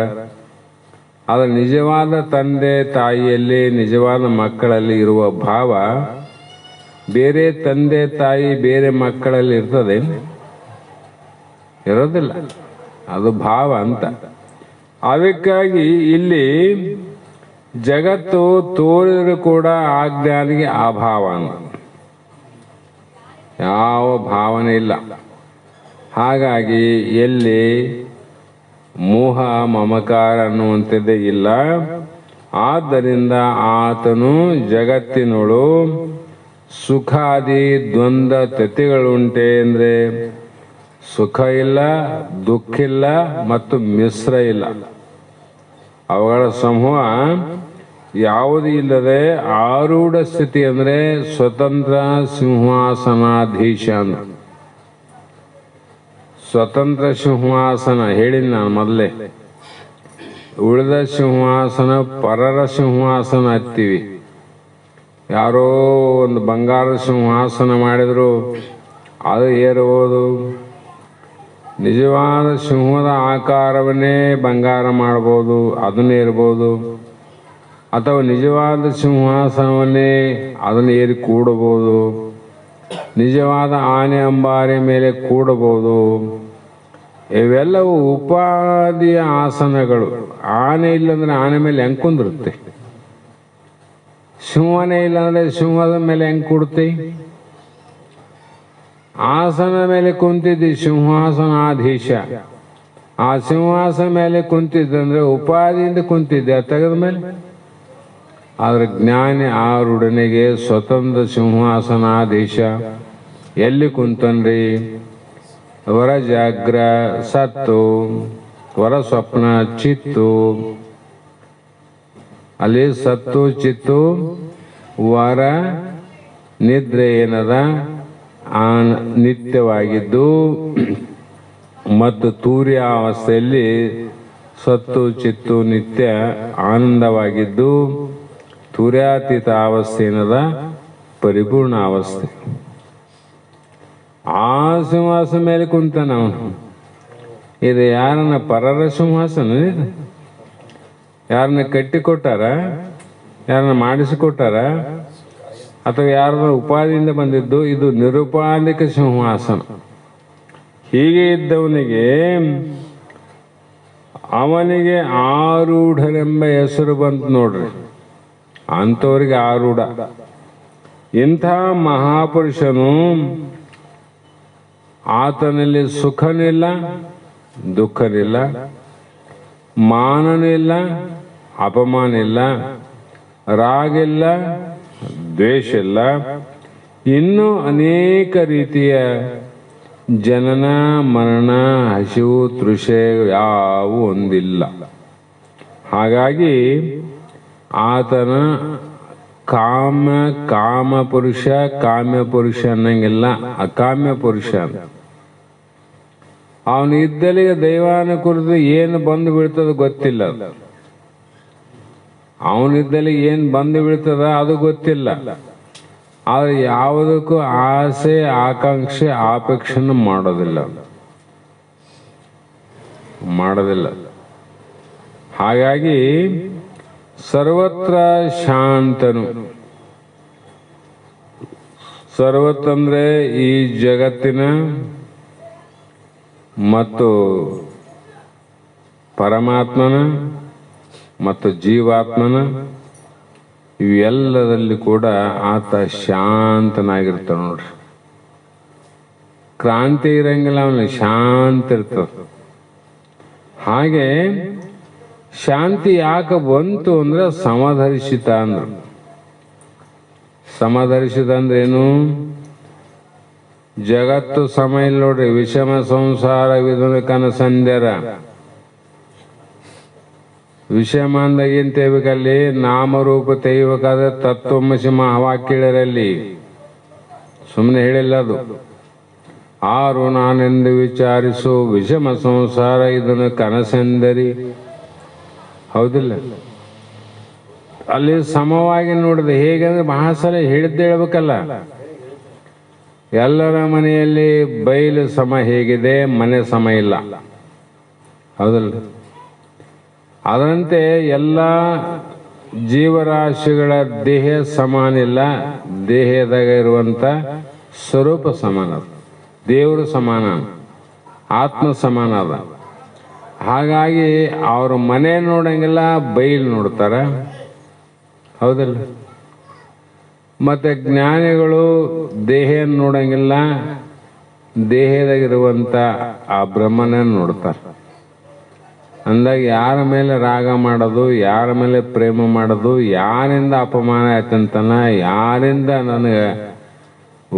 ಆದರೆ ನಿಜವಾದ ತಂದೆ ತಾಯಿಯಲ್ಲಿ, ನಿಜವಾದ ಮಕ್ಕಳಲ್ಲಿ ಇರುವ ಭಾವ ಬೇರೆ ತಂದೆ ತಾಯಿ ಬೇರೆ ಮಕ್ಕಳಲ್ಲಿ ಇರ್ತದೆ? ಇರೋದಿಲ್ಲ. ಅದು ಭಾವ ಅಂತ. ಅದಕ್ಕಾಗಿ ಇಲ್ಲಿ ಜಗತ್ತು ತೋರಿದ್ರು ಕೂಡ ಆ ಜ್ಞಾನಿಗೆ ಆ ಭಾವ ಯಾವ ಭಾವನೆ ಇಲ್ಲ. ಹಾಗಾಗಿ ಎಲ್ಲಿ ಮೋಹ ಮಮಕಾರ ಅನ್ನುವಂಥದ್ದೇ ಇಲ್ಲ. ಆದ್ದರಿಂದ ಆತನು ಜಗತ್ತಿನೋಳು ಸುಖಾದಿ ದ್ವಂದ್ವ ತತಿಗಳುಂಟೆ ಅಂದರೆ ಸುಖ ಇಲ್ಲ, ದುಃಖ ಇಲ್ಲ ಮತ್ತು ಮಿಶ್ರ ಇಲ್ಲ. ಅವುಗಳ ಸಮೂಹ ಯಾವುದು ಇಲ್ಲದೆ ಆರೂಢ ಸ್ಥಿತಿ ಅಂದರೆ ಸ್ವತಂತ್ರ ಸಿಂಹಾಸನಾಧೀಶ. ಸ್ವತಂತ್ರ ಸಿಂಹಾಸನ ಹೇಳಿನಿ ನಾನು ಮೊದಲೇ. ಉಳಿದ ಸಿಂಹಾಸನ ಪರರ ಸಿಂಹಾಸನ ಹತ್ತೀವಿ. ಯಾರೋ ಒಂದು ಬಂಗಾರ ಸಿಂಹಾಸನ ಮಾಡಿದ್ರು ಅದು ಏರಬಹುದು. ನಿಜವಾದ ಸಿಂಹದ ಆಕಾರವನ್ನೇ ಬಂಗಾರ ಮಾಡ್ಬೋದು, ಅದನ್ನೇ ಇರ್ಬೋದು. ಅಥವಾ ನಿಜವಾದ ಸಿಂಹಾಸನವನ್ನೇ ಅದನ್ನು ಏರಿ ಕೂಡಬಹುದು. ನಿಜವಾದ ಆನೆ ಅಂಬಾರಿ ಮೇಲೆ ಕೂಡಬಹುದು. ಇವೆಲ್ಲವೂ ಉಪಾಧಿಯ ಆಸನಗಳು. ಆನೆ ಇಲ್ಲಂದ್ರೆ ಆನೆ ಮೇಲೆ ಹೆಂಗೆ ಕುಂದಿರುತ್ತೆ? ಸಿಂಹನೇ ಇಲ್ಲಾಂದ್ರೆ ಸಿಂಹದ ಮೇಲೆ ಹೆಂಗೆ ಕೂಡುತ್ತೆ? ಆಸನ ಮೇಲೆ ಕುಂತಿದ್ದಿ ಸಿಂಹಾಸನಾಧೀಶ. ಆ ಸಿಂಹಾಸನ ಮೇಲೆ ಕುಂತಿದ್ದಂದ್ರೆ ಉಪಾಧಿಯಿಂದ ಕುಂತಿದ್ದೆ, ತೆಗೆದ ಮೇಲೆ. ಆದ್ರೆ ಜ್ಞಾನಿ ಆರುಡನೆಗೆ ಸ್ವತಂತ್ರ ಸಿಂಹಾಸನಾಧೀಶ ಎಲ್ಲಿ ಕುಂತನ್ರಿ? ವರ ಜಾಗ್ರ ಸತ್ತು, ವರ ಸ್ವಪ್ನ ಚಿತ್ತು. ಅಲ್ಲಿ ಸತ್ತು ಚಿತ್ತು ವರ ನಿದ್ರೆ ಏನದ ನಿತ್ಯವಾಗಿದ್ದು ಮತ್ತು ತೂರ್ಯಾವಸ್ಥೆಯಲ್ಲಿ ಸತ್ತು ಚಿತ್ತು ನಿತ್ಯ ಆನಂದವಾಗಿದ್ದು, ತೂರ್ಯಾತೀತ ಅವಸ್ಥೆ ಏನದ ಪರಿಪೂರ್ಣ ಅವಸ್ಥೆ. ಆ ಸಿಂಹಾಸನ ಮೇಲೆ ಕುಂತಾನ ಅವನು. ಇದು ಯಾರನ್ನ ಪರರ ಸಿಂಹಾಸನ? ಯಾರನ್ನ ಕಟ್ಟಿಕೊಟ್ಟಾರ? ಯಾರನ್ನ ಮಾಡಿಸಿಕೊಟ್ಟಾರ? ಅಥವಾ ಯಾರನ್ನ ಉಪಾಧಿಯಿಂದ ಬಂದಿದ್ದು? ಇದು ನಿರುಪಾಧಿಕ ಸಿಂಹಾಸನ. ಹೀಗೆ ಇದ್ದವನಿಗೆ ಅವನಿಗೆ ಆರೂಢರೆಂಬ ಹೆಸರು ಬಂತು ನೋಡ್ರಿ. ಅಂಥವ್ರಿಗೆ ಆರೂಢ. ಇಂಥ ಮಹಾಪುರುಷನು ಆತನಲ್ಲಿ ಸುಖನಿಲ್ಲ, ದುಃಖನಿಲ್ಲ, ಮಾನನಿಲ್ಲ, ಅಪಮಾನ ಇಲ್ಲ, ರಾಗಿಲ್ಲ, ದ್ವೇಷ ಇಲ್ಲ. ಇನ್ನೂ ಅನೇಕ ರೀತಿಯ ಜನನ ಮರಣ ಹಸಿವು ತೃಷೆ ಯಾವೂ ಒಂದಿಲ್ಲ. ಹಾಗಾಗಿ ಆತನ ಕಾಮ ಪುರುಷ ಕಾಮ್ಯ ಪುರುಷ ಅನ್ನಂಗಿಲ್ಲ, ಅಕಾಮ್ಯ ಪುರುಷ. ಅವನು ಇದ್ದಲ್ಲಿಗೆ ದೈವಾನುಕೂಲದ ಏನು ಬಂದು ಬೀಳ್ತದ ಗೊತ್ತಿಲ್ಲ. ಅವನಿದ್ದಲ್ಲಿ ಏನು ಬಂದು ಬೀಳ್ತದ ಅದು ಗೊತ್ತಿಲ್ಲ. ಆದರೆ ಯಾವುದಕ್ಕೂ ಆಸೆ ಆಕಾಂಕ್ಷೆ ಆಪೇಕ್ಷೆಯನ್ನು ಮಾಡೋದಿಲ್ಲ. ಹಾಗಾಗಿ ಸರ್ವತ್ರ ಶಾಂತನು. ಸರ್ವತ್ತಂದ್ರೆ ಈ ಜಗತ್ತಿನ ಮತ್ತು ಪರಮಾತ್ಮನ ಮತ್ತು ಜೀವಾತ್ಮನ ಇವೆಲ್ಲದಲ್ಲಿ ಕೂಡ ಆತ ಶಾಂತನಾಗಿರ್ತಾನೆ ನೋಡ್ರಿ. ಕ್ರಾಂತಿ ಇರಂಗಿಲ್ಲ, ಅವನಿಗೆ ಶಾಂತಿ ಇರ್ತದೆ. ಹಾಗೆ ಶಾಂತಿ ಯಾಕೆ ಬಂತು ಅಂದ್ರೆ ಸಮಧರಿಸಿತ ಅಂದ್ರು. ಸಮಧರಿಸಿತ ಅಂದ್ರೇನು? ಜಗತ್ತು ಸಮ ಇಲ್ಲ ನೋಡ್ರಿ. ವಿಷಮ ಸಂಸಾರ ವಿಧದ ಕನಸಂದ್ಯರ. ವಿಷಮ ಅಂದಾಗ ಏನ್ ತೇಬೇಕಲ್ಲಿ? ನಾಮರೂಪ ತೆಗಿಬೇಕಾದ್ರೆ ತತ್ವಮಸಿ ಮಹಾವಾಕ್ಯರಲ್ಲಿ ಸುಮ್ಮನೆ ಹೇಳಿಲ್ಲ ಅದು. ಆರು ನಾನೆಂದು ವಿಚಾರಿಸು ವಿಷಮ ಸಂಸಾರ ಇದನ್ನು ಕನಸೆಂದರಿ. ಹೌದಿಲ್ಲ? ಅಲ್ಲಿ ಸಮವಾಗಿ ನೋಡಿದೆ. ಹೇಗಂದ್ರೆ ಬಹಳ ಸಲ ಹೇಳಿದ್ದೆ ಹೇಳ್ಬೇಕಲ್ಲ. ಎಲ್ಲರ ಮನೆಯಲ್ಲಿ ಬಯಲು ಸಮ ಹೇಗಿದೆ, ಮನೆ ಸಮ ಇಲ್ಲ, ಹೌದಲ್ಲ? ಅದರಂತೆ ಎಲ್ಲ ಜೀವರಾಶಿಗಳ ದೇಹ ಸಮಾನಿಲ್ಲ. ದೇಹದಾಗ ಇರುವಂತ ಸ್ವರೂಪ ಸಮಾನ, ದೇವರು ಸಮಾನ, ಆತ್ಮ ಸಮಾನ ಅದ. ಹಾಗಾಗಿ ಅವ್ರ ಮನೆ ನೋಡಂಗಿಲ್ಲ, ಬಯಲು ನೋಡ್ತಾರ, ಹೌದಲ್ಲ? ಮತ್ತೆ ಜ್ಞಾನಿಗಳು ದೇಹ ನೋಡಂಗಿಲ್ಲ, ದೇಹದಾಗಿರುವಂತ ಆ ಬ್ರಹ್ಮನ ನೋಡ್ತಾರೆ. ಅಂದಾಗ ಯಾರ ಮೇಲೆ ರಾಗ ಮಾಡೋದು, ಯಾರ ಮೇಲೆ ಪ್ರೇಮ ಮಾಡೋದು, ಯಾರಿಂದ ಅಪಮಾನ ಆಯ್ತಂತನ, ಯಾರಿಂದ ನನಗೆ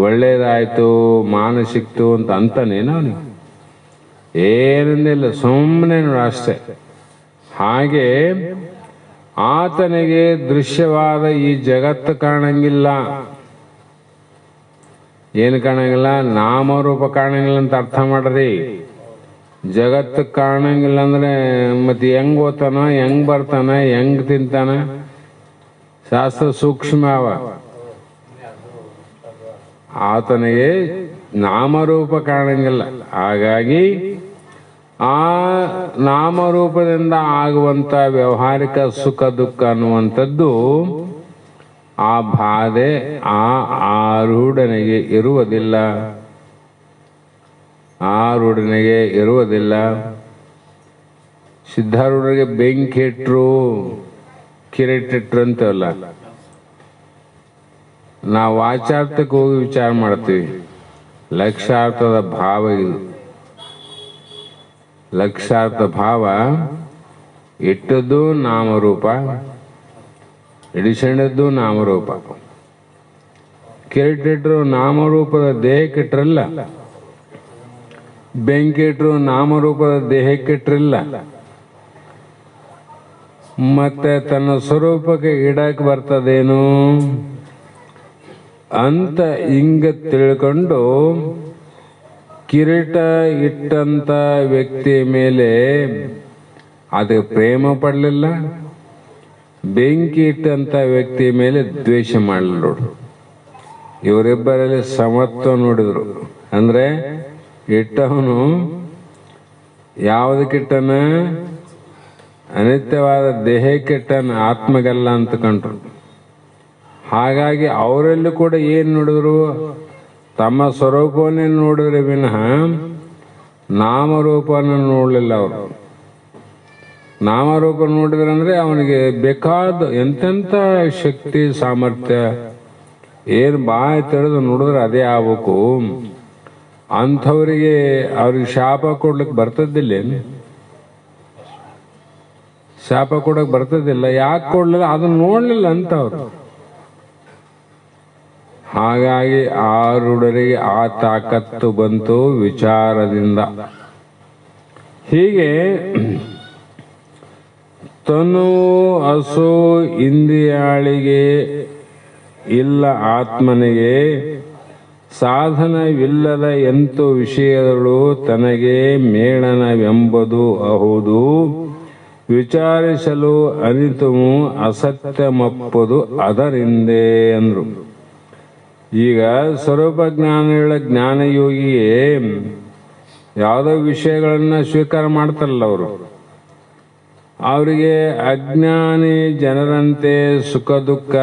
ಒಳ್ಳೇದಾಯ್ತು ಮಾನ ಸಿಕ್ತು ಅಂತ ಅಂತಾನೇನು ಅವನಿಗೆ ಏನಿಲ್ಲ, ಸುಮ್ಮನೆ ನೋಡ ಅಷ್ಟೆ. ಹಾಗೆ ಆತನಿಗೆ ದೃಶ್ಯವಾದ ಈ ಜಗತ್ತು ಕಾಣಂಗಿಲ್ಲ. ಏನು ಕಾಣಂಗಿಲ್ಲ? ನಾಮರೂಪ ಕಾಣಂಗಿಲ್ಲ ಅಂತ ಅರ್ಥ ಮಾಡ್ರಿ. ಜಗತ್ತು ಕಾಣಂಗಿಲ್ಲ ಅಂದ್ರೆ ಮತ್ತೆ ಹೆಂಗ್ ಓದ್ತಾನ, ಹೆಂಗ್ ಬರ್ತಾನ, ಹೆಂಗ್ ತಿಂತಾನ? ಶಾಸ್ತ್ರ ಸೂಕ್ಷ್ಮ ಅವ. ಆತನಿಗೆ ನಾಮರೂಪ ಕಾಣಂಗಿಲ್ಲ. ಹಾಗಾಗಿ ಆ ನಾಮರೂಪದಿಂದ ಆಗುವಂತ ವ್ಯವಹಾರಿಕ ಸುಖ ದುಃಖ ಅನ್ನುವಂಥದ್ದು ಆ ಬಾಧೆ ಆ ಆರೂಢನಿಗೆ ಇರುವುದಿಲ್ಲ, ಆರೂಢನಿಗೆ ಇರುವುದಿಲ್ಲ. ಸಿದ್ಧಾರೂಢರಿಗೆ ಬೆಂಕಿ ಇಟ್ರು, ಕಿರೀಟಿಟ್ರು ಅಂತವಲ್ಲ. ನಾವು ವಾಚಾರ್ಥಕ್ಕೆ ಹೋಗಿ ವಿಚಾರ ಮಾಡ್ತೀವಿ. ಲಕ್ಷಾರ್ಥದ ಭಾವ ಇದು. ಲಕ್ಷಾರ್ಥ ಭಾವ ಇಟ್ಟದ್ದು ನಾಮರೂಪ, ಇಡಿಸಣದ್ದು ನಾಮರೂಪ. ಕಿರೀಟಿಟ್ರು ನಾಮರೂಪದ ದೇಹಕ್ಕಿಟ್ರಲ್ಲ, ಬೆಂಕಿ ಇಟ್ರು ನಾಮರೂಪದ ದೇಹಕ್ಕಿಟ್ರಿಲ್ಲ. ಮತ್ತೆ ತನ್ನ ಸ್ವರೂಪಕ್ಕೆ ಇಡಕ್ಕೆ ಬರ್ತದೇನು ಅಂತ ಹಿಂಗ ತಿಳ್ಕೊಂಡು ಕಿರೀಟ ಇಟ್ಟಂತ ವ್ಯಕ್ತಿ ಮೇಲೆ ಅದು ಪ್ರೇಮ ಪಡಲಿಲ್ಲ, ಬೆಂಕಿ ಇಟ್ಟಂತ ವ್ಯಕ್ತಿ ಮೇಲೆ ದ್ವೇಷ ಮಾಡಲಿಲ್ಲ. ನೋಡು, ಇವರಿಬ್ಬರಲ್ಲಿ ಸಮತ್ವ ನೋಡಿದ್ರು. ಅಂದ್ರೆ ಇಟ್ಟವನು ಯಾವುದಕ್ಕಿಟ್ಟನ? ಅನಿತ್ಯವಾದ ದೇಹಕ್ಕಿಟ್ಟನ, ಆತ್ಮಗಲ್ಲ ಅಂತ ಕಂಡ್ರು. ಹಾಗಾಗಿ ಅವರಲ್ಲಿ ಕೂಡ ಏನು ನೋಡಿದ್ರು? ತಮ್ಮ ಸ್ವರೂಪವನ್ನೇ ನೋಡಿದ್ರೆ ವಿನಃ ನಾಮರೂಪನ ನೋಡಲಿಲ್ಲ ಅವರು. ನಾಮರೂಪ ನೋಡಿದ್ರಂದ್ರೆ ಅವನಿಗೆ ಬೇಕಾದ ಎಂತೆಂಥ ಶಕ್ತಿ ಸಾಮರ್ಥ್ಯ ಏನು ಬಾಯಿ ತೆರೆದು ನೋಡಿದ್ರೆ ಅದೇ ಆಗ್ಬೇಕು. ಅಂಥವರಿಗೆ ಅವ್ರಿಗೆ ಶಾಪ ಕೊಡ್ಲಿಕ್ಕೆ ಬರ್ತದಿಲ್ಲ, ಶಾಪ ಕೊಡಕ್ ಬರ್ತದಿಲ್ಲ. ಯಾಕೆ ಕೊಡ್ಲಿಲ್ಲ? ಅದನ್ನ ನೋಡ್ಲಿಲ್ಲ ಅಂತ ಅವರು. ಹಾಗಾಗಿ ಆರೂಢರಿಗೆ ಆ ತಾಕತ್ತು ಬಂತು ವಿಚಾರದಿಂದ. ಹೀಗೆ ತನು ಹಸು ಇಂದ್ರಿಯಾಳಿಗೆ ಇಲ್ಲ ಆತ್ಮನಿಗೆ ಸಾಧನವಿಲ್ಲದ ಎಂತು ವಿಷಯಗಳು ತನಗೆ ಮೇಳನವೆಂಬುದು ಅಹುದು ವಿಚಾರಿಸಲು ಅನಿತುಮು ಅಸತ್ಯಮಪ್ಪದು ಅದರಿಂದೇ ಅಂದ್ರು. ಈಗ ಸ್ವರೂಪ ಜ್ಞಾನಗಳ ಜ್ಞಾನಯೋಗಿಯೇ ಯಾವುದೋ ವಿಷಯಗಳನ್ನ ಸ್ವೀಕಾರ ಮಾಡ್ತಾರಲ್ಲ ಅವರು, ಅವರಿಗೆ ಅಜ್ಞಾನಿ ಜನರಂತೆ ಸುಖ ದುಃಖ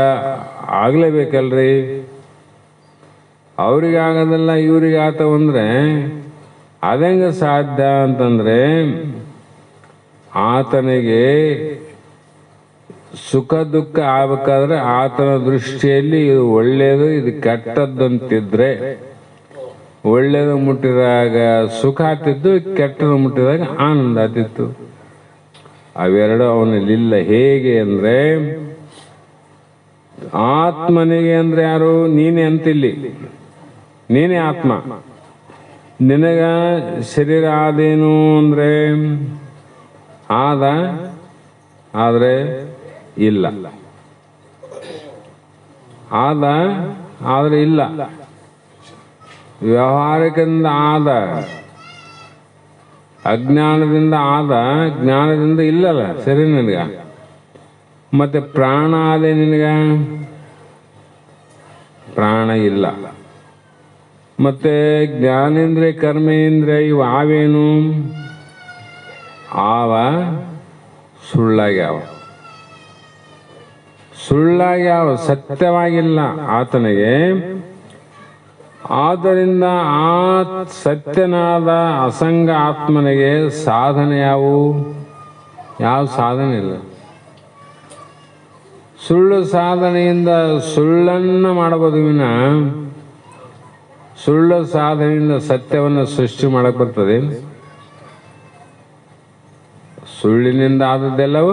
ಆಗ್ಲೇಬೇಕಲ್ರಿ. ಅವ್ರಿಗೆ ಆಗೋದಲ್ಲ ಇವ್ರಿಗೆ ಆತವಂದ್ರೆ ಅದಂಗ ಸಾಧ್ಯ ಅಂತಂದ್ರೆ ಆತನಿಗೆ ಸುಖ ದುಃಖ ಆಗ್ಬೇಕಾದ್ರೆ ಆತನ ದೃಷ್ಟಿಯಲ್ಲಿ ಇದು ಒಳ್ಳೇದು ಇದು ಕೆಟ್ಟದ್ದಂತಿದ್ರೆ ಒಳ್ಳೇದು ಮುಟ್ಟಿದಾಗ ಸುಖ ಆಗ್ತಿತ್ತು, ಕೆಟ್ಟದು ಮುಟ್ಟಿದಾಗ ಆನಂದ ಆಗ್ತಿತ್ತು. ಅವೆರಡು ಅವನಲ್ಲಿಲ್ಲ. ಹೇಗೆ ಅಂದ್ರೆ ಆತ್ಮನಿಗೆ ಅಂದ್ರೆ ಯಾರು? ನೀನೇ ಅಂತಿಲ್ಲಿ, ನೀನೇ ಆತ್ಮ. ನಿನಗ ಶರೀರ ಆದೇನು ಅಂದ್ರೆ ಆದ್ರೆ ಇಲ್ಲ, ಆದ್ರೆ ಇಲ್ಲ. ವ್ಯವಹಾರದಿಂದ ಅಜ್ಞಾನದಿಂದ ಜ್ಞಾನದಿಂದ ಇಲ್ಲಲ್ಲ ಸರಿ ನನಗ. ಮತ್ತೆ ಪ್ರಾಣ ಅದೇ ನಿನಗ ಪ್ರಾಣ ಇಲ್ಲ. ಮತ್ತೆ ಜ್ಞಾನೇಂದ್ರಿಯ ಕರ್ಮೇಂದ್ರಿಯ ಇವು ಆವೇನು ಆವ ಸುಳ್ಳಾಗ್ಯಾವ, ಸುಳ್ಳಾಗ್ಯಾವ, ಸತ್ಯವಾಗಿಲ್ಲ ಆತನಿಗೆ. ಆದ್ದರಿಂದ ಆ ಸತ್ಯನಾದ ಅಸಂಗ ಆತ್ಮನಿಗೆ ಸಾಧನೆ ಯಾವ ಸಾಧನೆ ಇಲ್ಲ. ಸುಳ್ಳು ಸಾಧನೆಯಿಂದ ಸುಳ್ಳನ್ನು ಮಾಡಬಹುದು ವಿನ ಸುಳ್ಳು ಸಾಧನೆಯಿಂದ ಸತ್ಯವನ್ನು ಸೃಷ್ಟಿ ಮಾಡಕ್ ಬರ್ತದೆ. ಸುಳ್ಳಿನಿಂದ ಆದದ್ದೆಲ್ಲವೂ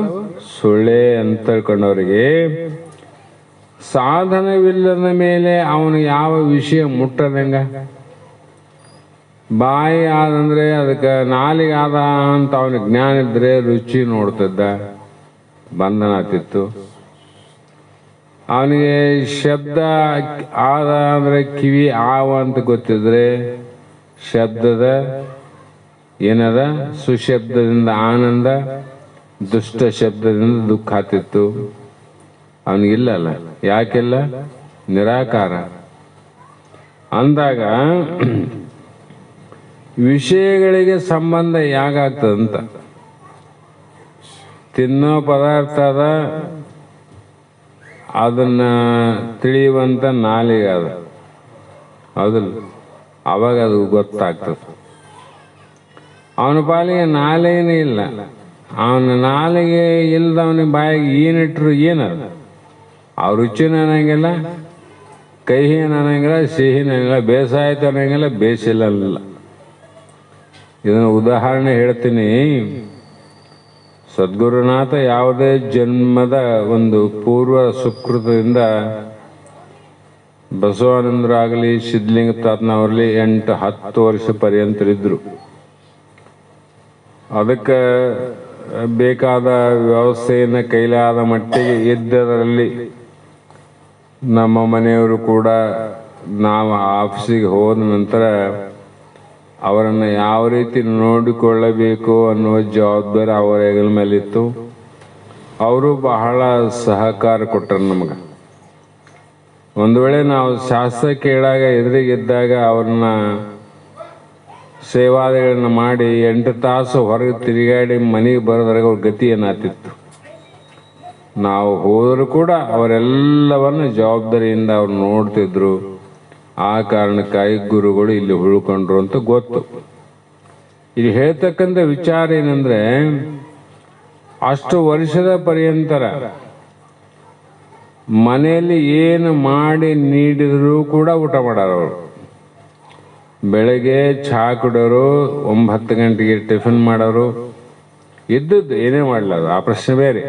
ಸುಳ್ಳೇ ಅಂತ ತಿಳ್ಕೊಂಡವರಿಗೆ ಸಾಧನವಿಲ್ಲದ ಮೇಲೆ ಅವನು ಯಾವ ವಿಷಯ ಮುಟ್ಟದಂಗ. ಬಾಯಿ ಆದಂದ್ರೆ ಅದಕ್ಕೆ ನಾಲಿಗೆ ಆದ ಅಂತ ಅವನಿಗೆ ಜ್ಞಾನ ಇದ್ರೆ ರುಚಿ ನೋಡ್ತಿದ್ದ, ಬಂಧನ ಆಗ್ತಿತ್ತು. ಅವನಿಗೆ ಶಬ್ದ ಆದ ಅಂದ್ರೆ ಕಿವಿ ಆವ ಅಂತ ಗೊತ್ತಿದ್ರೆ ಶಬ್ದದ ಏನದ ಸುಶಬ್ದದಿಂದ ಆನಂದ, ದುಷ್ಟ ಶಬ್ದದಿಂದ ದುಃಖ ಆಗ್ತಿತ್ತು. ಅವನಿಗಿಲ್ಲಲ್ಲ. ಯಾಕೆಲ್ಲ? ನಿರಾಕಾರ ಅಂದಾಗ ವಿಷಯಗಳಿಗೆ ಸಂಬಂಧ ಯಾಗಾಗ್ತದಂತ. ತಿನ್ನೋ ಪದಾರ್ಥ ಅದ, ಅದನ್ನ ತಿಳಿಯುವಂತ ನಾಲಿಗೆ ಅದ, ಹೌದಲ್ಲ? ಅವಾಗ ಅದು ಗೊತ್ತಾಗ್ತದೆ. ಅವನ ಪಾಲಿಗೆ ನಾಲಿಗೆನೇ ಇಲ್ಲ. ಅವನ ನಾಲಿಗೆ ಇಲ್ದವನ ಬಾಯಿಗೆ ಏನಿಟ್ರು ಏನದ? ಆ ರುಚಿನ ಅನ್ನಂಗಿಲ್ಲ, ಕಹಿನ ಅನ್ನಂಗಿಲ್ಲ, ಸಿಹಿನ ಅನ್ನಂಗಿಲ್ಲ, ಬೇಸಾಯ್ತು ಅನ್ನಂಗಿಲ್ಲ, ಬೇಸಿಲ್ಲ ಅನ್ನಲ್ಲ. ಇದನ್ನು ಉದಾಹರಣೆ ಹೇಳ್ತೀನಿ. ಸದ್ಗುರುನಾಥ ಯಾವುದೇ ಜನ್ಮದ ಒಂದು ಪೂರ್ವ ಸುಕೃತದಿಂದ ಬಸವಾನಂದರಾಗಲಿ ಸಿದ್ಧಲಿಂಗ ತಾತನವರಲ್ಲಿ 8-10 ವರ್ಷ ಪರ್ಯಂತರಿದ್ರು. ಅದಕ್ಕೆ ಬೇಕಾದ ವ್ಯವಸ್ಥೆಯನ್ನು ಕೈಲಾದ ಮಟ್ಟಿಗೆ ಇದ್ದದರಲ್ಲಿ ನಮ್ಮ ಮನೆಯವರು ಕೂಡ ನಾವು ಆಫೀಸಿಗೆ ಹೋದ ನಂತರ ಅವರನ್ನು ಯಾವ ರೀತಿ ನೋಡಿಕೊಳ್ಳಬೇಕು ಅನ್ನುವ ಜವಾಬ್ದಾರಿ ಅವರ ಹೆಗಲ ಮೇಲಿತ್ತು. ಅವರು ಬಹಳ ಸಹಕಾರ ಕೊಟ್ಟರು ನಮಗೆ. ಒಂದು ವೇಳೆ ನಾವು ಶಾಸ್ತ್ರ ಕೇಳಾಗ ಎದುರಿಗಿದ್ದಾಗ ಅವ್ರನ್ನ ಸೇವಾದಿಗಳನ್ನ ಮಾಡಿ 8 ತಾಸು ಹೊರಗೆ ತಿರುಗಾಡಿ ಮನೆಗೆ ಬರೋದ್ರಾಗ ಅವ್ರ ಗತಿ ಏನಾಗ್ತಿತ್ತು. ನಾವು ಹೋದರೂ ಕೂಡ ಅವರೆಲ್ಲವನ್ನು ಜವಾಬ್ದಾರಿಯಿಂದ ಅವ್ರು ನೋಡ್ತಿದ್ರು. ಆ ಕಾರಣಕ್ಕಾಗಿ ಗುರುಗಳು ಇಲ್ಲಿ ಉಳ್ಕೊಂಡ್ರು ಅಂತ ಗೊತ್ತು. ಇಲ್ಲಿ ಹೇಳ್ತಕ್ಕಂಥ ವಿಚಾರ ಏನಂದ್ರೆ, ಅಷ್ಟು ವರ್ಷದ ಪರ್ಯಂತರ ಮನೆಯಲ್ಲಿ ಏನು ಮಾಡಿ ನೀಡಿದ್ರು ಕೂಡ ಊಟ ಮಾಡೋರು. ಬೆಳಗ್ಗೆ ಚಹಾ ಕುಡೋರು, 9 ಗಂಟೆಗೆ ಟಿಫಿನ್ ಮಾಡೋರು, ಇದ್ದದ್ದು ಏನೇ ಮಾಡಲಾರು, ಆ ಪ್ರಶ್ನೆ ಬೇರೆ.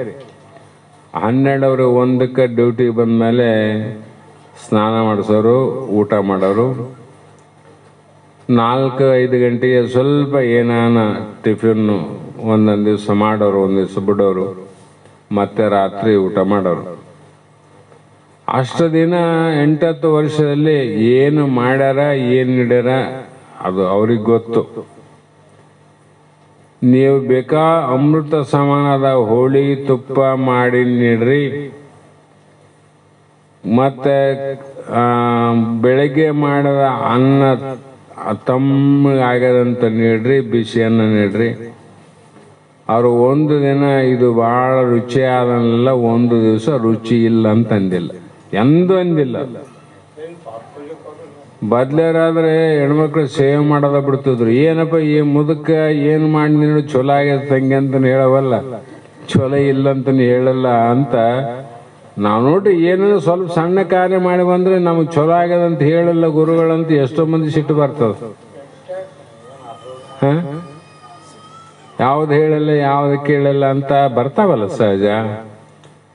12 1ಕ್ಕೆ ಡ್ಯೂಟಿ ಬಂದಮೇಲೆ ಸ್ನಾನ ಮಾಡಿಸೋರು, ಊಟ ಮಾಡೋರು. 4-5 ಗಂಟೆಗೆ ಸ್ವಲ್ಪ ಏನಾನ ಟಿಫಿನ್ನು ಒಂದೊಂದು ದಿವಸ ಮಾಡೋರು, ಒಂದು ದಿವಸ ಬಿಡೋರು, ಮತ್ತೆ ರಾತ್ರಿ ಊಟ ಮಾಡೋರು. ಅಷ್ಟು ದಿನ 8-10 ವರ್ಷದಲ್ಲಿ ಏನು ಮಾಡ್ಯಾರ, ಏನು ನೀಡ್ಯಾರ ಅದು ಅವ್ರಿಗೆ ಗೊತ್ತು. ನೀವು ಬೇಕಾ ಅಮೃತ ಸಮಾನದ ಹೋಳಿ ತುಪ್ಪ ಮಾಡಿ ನೀಡ್ರಿ, ಮತ್ತೆ ಬೆಳಗ್ಗೆ ಮಾಡಿದ ಅನ್ನ ತಮ್ಮಗಾಗದಂತ ನೀಡ್ರಿ, ಬಿಸಿ ಅನ್ನ ನೀಡ್ರಿ. ಅವರು ಒಂದು ದಿನ ಇದು ಬಹಳ ರುಚಿ ಆದಲ್ಲ, ಒಂದು ದಿವಸ ರುಚಿ ಇಲ್ಲ ಅಂತ ಅಂದಿಲ್ಲ, ಎಂದೂ ಅಂದಿಲ್ಲ. ಬದ್ಲೇರಾದ್ರೆ ಹೆಣ್ಮಕ್ಳು ಸೇವೆ ಮಾಡೋದ ಬಿಡ್ತಿದ್ರು. ಏನಪ್ಪ ಈ ಮುದಕ್ಕ ಏನು ಮಾಡಿ ನೀನು ಚೊಲೋ ಆಗ್ಯದ ತಂಗಿ ಅಂತ ಹೇಳವಲ್ಲ, ಚೊಲೋ ಇಲ್ಲ ಅಂತ ಹೇಳಲ್ಲ ಅಂತ. ನಾವು ನೋಡ್ರಿ ಏನೋ ಸ್ವಲ್ಪ ಸಣ್ಣ ಕಾರ್ಯ ಮಾಡಿ ಬಂದ್ರೆ ನಮಗೆ ಚೊಲೋ ಆಗ್ಯದಂತ ಹೇಳಲ್ಲ ಗುರುಗಳಂತ ಎಷ್ಟೋ ಮಂದಿ ಸಿಟ್ಟು ಬರ್ತದ. ಯಾವ್ದು ಹೇಳಲ್ಲ, ಯಾವ್ದು ಕೇಳಲ್ಲ ಅಂತ ಬರ್ತಾವಲ್ಲ ಸಹಜ.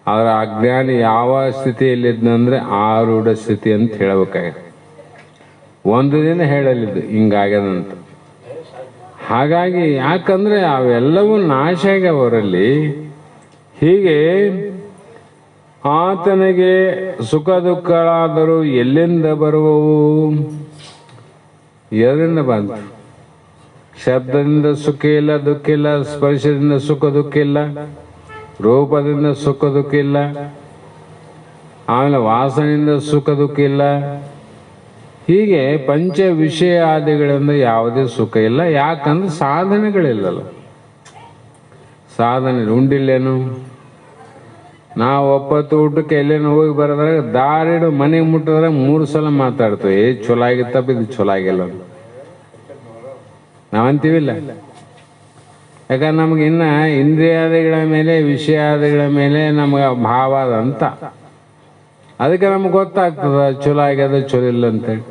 ಆದ್ರೆ ಅಜ್ಞಾನಿ ಯಾವ ಸ್ಥಿತಿಯಲ್ಲಿದ್ದಂದ್ರೆ ಆರೂಢ ಸ್ಥಿತಿ ಅಂತ ಹೇಳಬೇಕಾಗಿದೆ. ಒಂದು ದಿನ ಹೇಳಲಿದ್ದು ಹಿಂಗಾಗ್ಯದಂತ. ಹಾಗಾಗಿ ಯಾಕಂದ್ರೆ ಅವೆಲ್ಲವೂ ನಾಶ ಆಗ್ಯಾವರಲ್ಲಿ. ಹೀಗೆ ಆತನಿಗೆ ಸುಖ ದುಃಖಗಳಾದರೂ ಎಲ್ಲಿಂದ ಬರುವವು? ಎದರಿಂದ ಬಂತು? ಶಬ್ದದಿಂದ ಸುಖ ಇಲ್ಲ, ದುಃಖ ಇಲ್ಲ. ಸ್ಪರ್ಶದಿಂದ ಸುಖ ದುಃಖ ಇಲ್ಲ. ರೂಪದಿಂದ ಸುಖ ದುಃಖ ಇಲ್ಲ, ಆಮೇಲೆ ವಾಸನೆಯಿಂದ ಸುಖ ದುಃಖ ಇಲ್ಲ. ಹೀಗೆ ಪಂಚ ವಿಷಯ ಆದಿಗಳಿಂದ ಯಾವುದೇ ಸುಖ ಇಲ್ಲ. ಯಾಕಂದ್ರೆ ಸಾಧನೆಗಳಿಲ್ಲಲ್ಲ. ಸಾಧನೆ ಉಂಡಿಲ್ಲೇನು? ನಾವು ಒಪ್ಪತ್ತು ಊಟಕ್ಕೆ ಎಲ್ಲೇನು ಹೋಗಿ ಬರೋದ್ರಾಗ ದಾರಿಡು ಮನೆಗೆ ಮುಟ್ಟಿದ್ರೆ 3 ಸಲ ಮಾತಾಡ್ತೇವೆ, ಚಲೋ ಆಗಿತ್ತಪ್ಪ, ಇದು ಚಲೋ ಆಗಿಲ್ಲ ನಾವಂತೀವಿಲ್ಲ. ಯಾಕಂದ್ರೆ ನಮ್ಗೆ ಇನ್ನ ಇಂದ್ರಿಯಾದಿಗಳ ಮೇಲೆ ವಿಷಯಾದಿಗಳ ಮೇಲೆ ನಮ್ಗೆ ಭಾವ ಅದಂತ, ಅದಕ್ಕೆ ನಮ್ಗೆ ಗೊತ್ತಾಗ್ತದ ಚಲೋ ಆಗ್ಯದ ಚಲೋ ಇಲ್ಲ ಅಂತೇಳಿ.